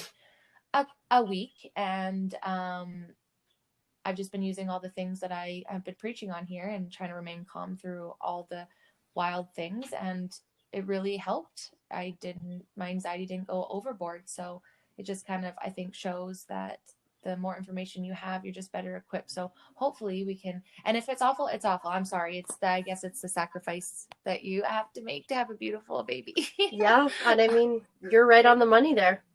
had a week, and I've just been using all the things that I have been preaching on here and trying to remain calm through all the wild things. And it really helped. My anxiety didn't go overboard. So it just kind of, I think, shows that the more information you have, you're just better equipped. So hopefully we can, and if it's awful, it's awful. I'm sorry. I guess it's the sacrifice that you have to make to have a beautiful baby. Yeah, and I mean, you're right on the money there.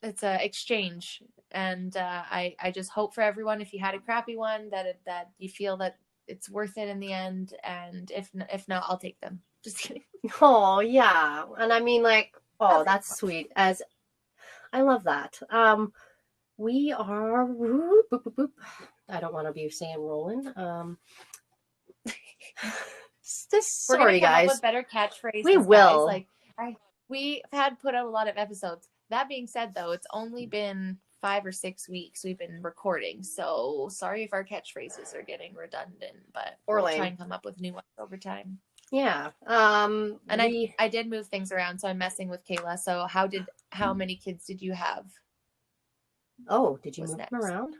It's a exchange, and I just hope for everyone, if you had a crappy one, that you feel that it's worth it in the end, and if not, I'll take them. Just kidding. Oh, yeah. And I mean, like, oh, Okay. that's sweet. As I love that. We are boop, boop, boop. I don't want to be saying rolling. We're gonna Sorry, come up guys. with better We catchphrases, guys. will. Like, we've had put out a lot of episodes. That being said, though, it's only been 5 or 6 weeks we've been recording, so sorry if our catchphrases are getting redundant, but Or we'll try lame. and come up with new ones over time. Yeah. And I did move things around, so I'm messing with Kayla. So how many kids did you have? Oh, did you Was move next. them around?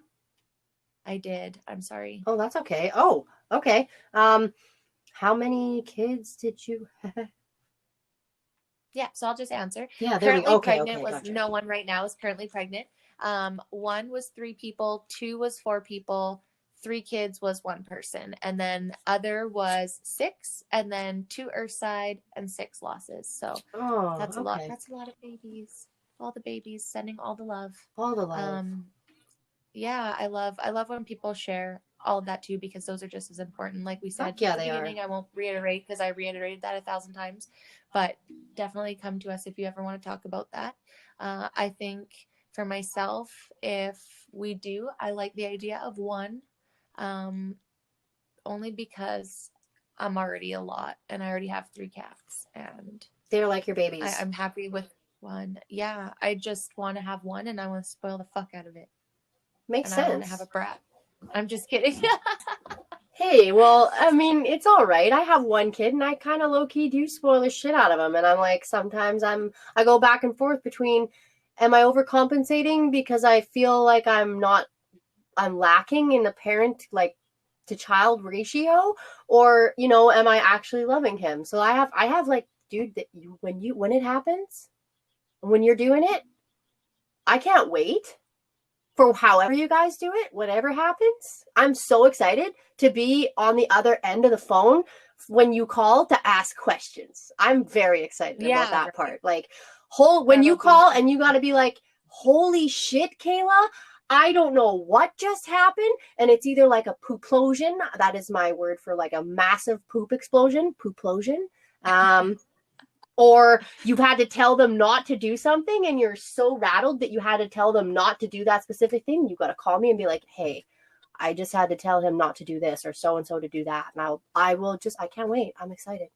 I did. I'm sorry. Oh, that's okay. Oh, okay. How many kids did you have? Yeah, so I'll just answer. Yeah, there we Currently go. Okay, pregnant okay, was gotcha. no one right now is currently pregnant. One was 3 people, two was 4 people, 3 kids was 1 person, and then other was 6, and then 2 Earthside and 6 losses. So Oh, that's a lot. okay. That's a lot of babies. All the babies, sending all the love. All the love. Yeah, I love when people share all of that too, because those are just as important. Like we said Fuck yeah, at the they are. beginning, I won't reiterate because I reiterated that 1,000 times, but definitely come to us if you ever want to talk about that. I think for myself, if we do, I like the idea of one, only because I'm already a lot and I already have 3 cats, and They're like your babies. I'm happy with one. Yeah, I just want to have one, and I want to spoil the fuck out of it. Makes And I want to sense. have a brat. I'm just kidding. Hey, well, I mean, it's all right. I have one kid, and I kind of low key do spoil the shit out of him. And I'm like, sometimes I go back and forth between, am I overcompensating because I feel like I'm lacking in the parent like to child ratio, or am I actually loving him? So I have like, dude, that when it happens, when you're doing it, I can't wait for however you guys do it, whatever happens. I'm so excited to be on the other end of the phone when you call to ask questions. I'm very excited about that Right. part. Like, when you call and you got to be like, holy shit, Kayla, I don't know what just happened. And it's either like a pooplosion. That is my word for like a massive poop explosion, pooplosion. Or you've had to tell them not to do something and you're so rattled that you had to tell them not to do that specific thing. You got to call me and be like, hey, I just had to tell him not to do this or so-and-so to do that. And I can't wait. I'm excited.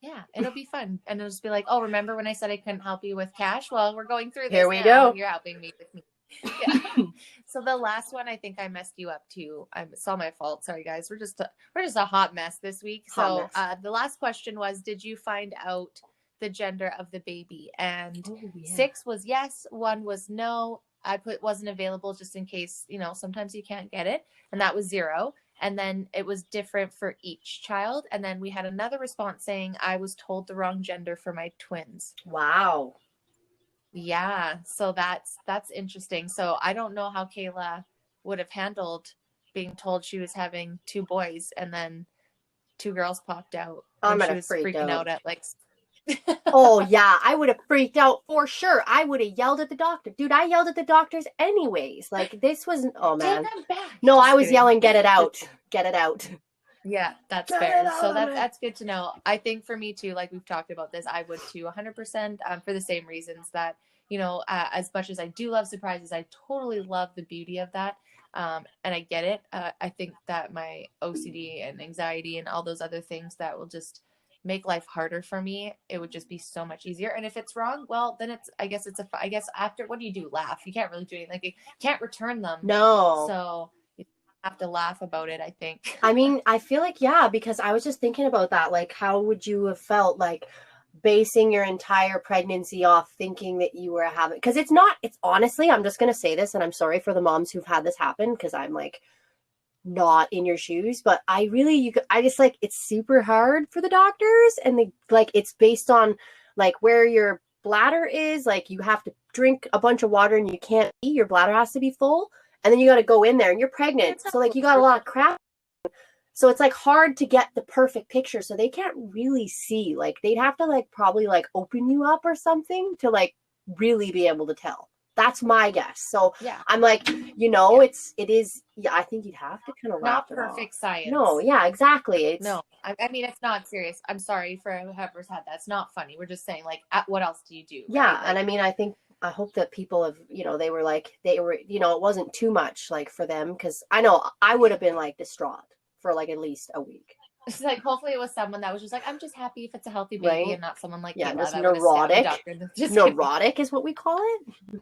Yeah, it'll be fun. And it'll just be like, oh, remember when I said I couldn't help you with cash? Well, we're going through this Here we now, go. and you're helping me with me. Yeah. So the last one, I think I messed you up too. It's all my fault. Sorry, guys. We're just a hot mess this week. So the last question was, did you find out the gender of the baby? And 6 was yes, 1 was no. I put wasn't available just in case, sometimes you can't get it. And that was 0. And then it was different for each child. And then we had another response saying I was told the wrong gender for my twins. Wow. Yeah. So that's interesting. So I don't know how Kayla would have handled being told she was having 2 boys and then 2 girls popped out when she was freaking out at like Oh yeah, I would have freaked out for sure. I would have yelled at the doctor. Dude, I yelled at the doctors anyways. Like this was oh man. No, I was yelling, get it out. Get it out. Yeah, that's fair. So that's good to know. I think for me too, like we've talked about this, I would too 100% for the same reasons that, as much as I do love surprises, I totally love the beauty of that. And I get it. I think that my OCD and anxiety and all those other things that will just make life harder for me, it would just be so much easier. And if it's wrong, well, then I guess after, what do you do? Laugh. You can't really do anything. Like, you can't return them. No. So you have to laugh about it, I think. I mean, I feel like, yeah, because I was just thinking about that. Like, how would you have felt like basing your entire pregnancy off thinking that you were having, because it's honestly, I'm just going to say this, and I'm sorry for the moms who've had this happen, because I'm like, not in your shoes, but I just like, it's super hard for the doctors, and it's based on like where your bladder is. Like, you have to drink a bunch of water and you can't pee, your bladder has to be full, and then you got to go in there and you're pregnant, so like you got a lot of crap, so it's like hard to get the perfect picture, so they can't really see. Like, they'd have to like probably like open you up or something to like really be able to tell. That's my guess. So yeah, I'm like, it is. Yeah, I think you'd have to kind of wrap it up. Not perfect science. No, yeah, exactly. No, I mean, it's not serious. I'm sorry for whoever's had that. It's not funny. We're just saying, like, what else do you do? Yeah, right? Like, and I mean, I hope that people have, they were, it wasn't too much like for them, because I know I would have been like distraught for like at least a week. It's like, hopefully it was someone that was just like, I'm just happy if it's a healthy baby, right? And not someone like Kayla, just that neurotic. Neurotic is what we call it.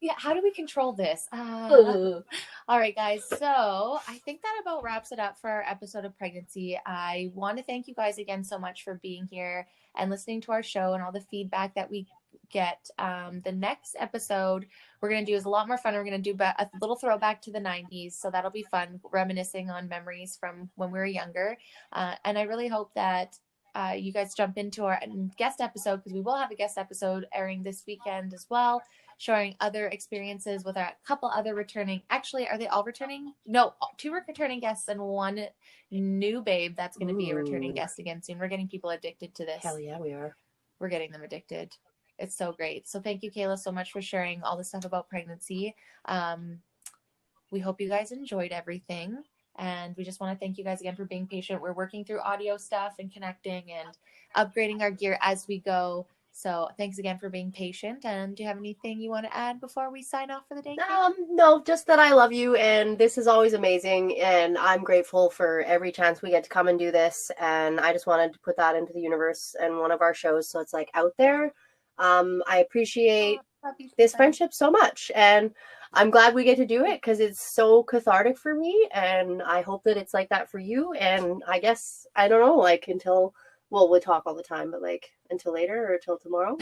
Yeah, how do we control this? All right, guys. So I think that about wraps it up for our episode of pregnancy. I want to thank you guys again so much for being here and listening to our show and all the feedback that we get. The next episode we're going to do is a lot more fun. We're going to do a little throwback to the 90s. So that'll be fun, reminiscing on memories from when we were younger. And I really hope that you guys jump into our guest episode, because we will have a guest episode airing this weekend as well, showing other experiences with a couple other returning. Actually, are they all returning? No, 2 returning guests and 1 new babe that's going to be a returning guest again soon. We're getting people addicted to this. Hell yeah, we are. We're getting them addicted. It's so great. So thank you, Kayla, so much for sharing all the stuff about pregnancy. We hope you guys enjoyed everything. And we just want to thank you guys again for being patient. We're working through audio stuff and connecting and upgrading our gear as we go. So thanks again for being patient. And do you have anything you want to add before we sign off for the day? No, just that I love you, and this is always amazing, and I'm grateful for every chance we get to come and do this. And I just wanted to put that into the universe and one of our shows, so it's like out there. I appreciate this friendship so much, and I'm glad we get to do it, because it's so cathartic for me, and I hope that it's like that for you. And I guess, I don't know, like, until, well, we talk all the time, but like until later or until tomorrow.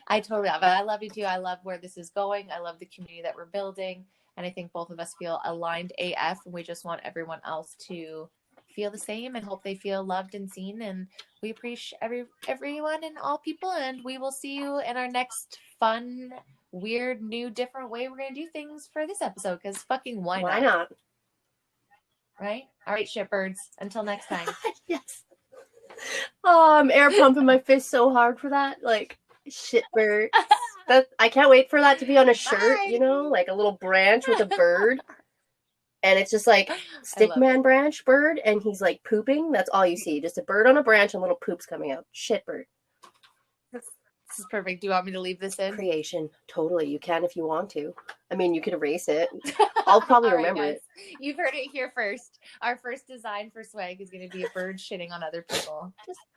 I totally love it. I love you too. I love where this is going. I love the community that we're building, and I think both of us feel aligned AF, and we just want everyone else to feel the same and hope they feel loved and seen. And we appreciate everyone and all people, and we will see you in our next fun, weird, new, different way we're gonna do things for this episode, because fucking why not? Right? All right, shitbirds, until next time. Yes. Oh, I'm air pumping my fist so hard for that, like, shitbird. I can't wait for that to be on a shirt. Bye. Like a little branch with a bird. And it's just like stickman branch bird, and he's like pooping. That's all you see. Just a bird on a branch and little poops coming out. Shit bird. This is perfect. Do you want me to leave this in? Creation. Totally. You can if you want to. I mean, you could erase it. I'll probably remember it. You've heard it here first. Our first design for swag is going to be a bird shitting on other people.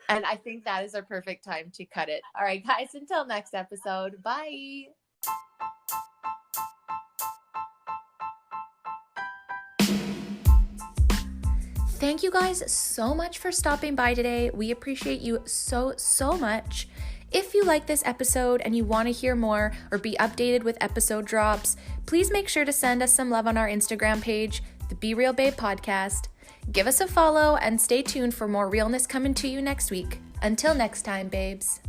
And I think that is our perfect time to cut it. All right, guys. Until next episode. Bye. Thank you guys so much for stopping by today. We appreciate you so much. If you like this episode and you want to hear more or be updated with episode drops, please make sure to send us some love on our Instagram page, the Be Real Babe Podcast. Give us a follow and stay tuned for more realness coming to you next week. Until next time, babes.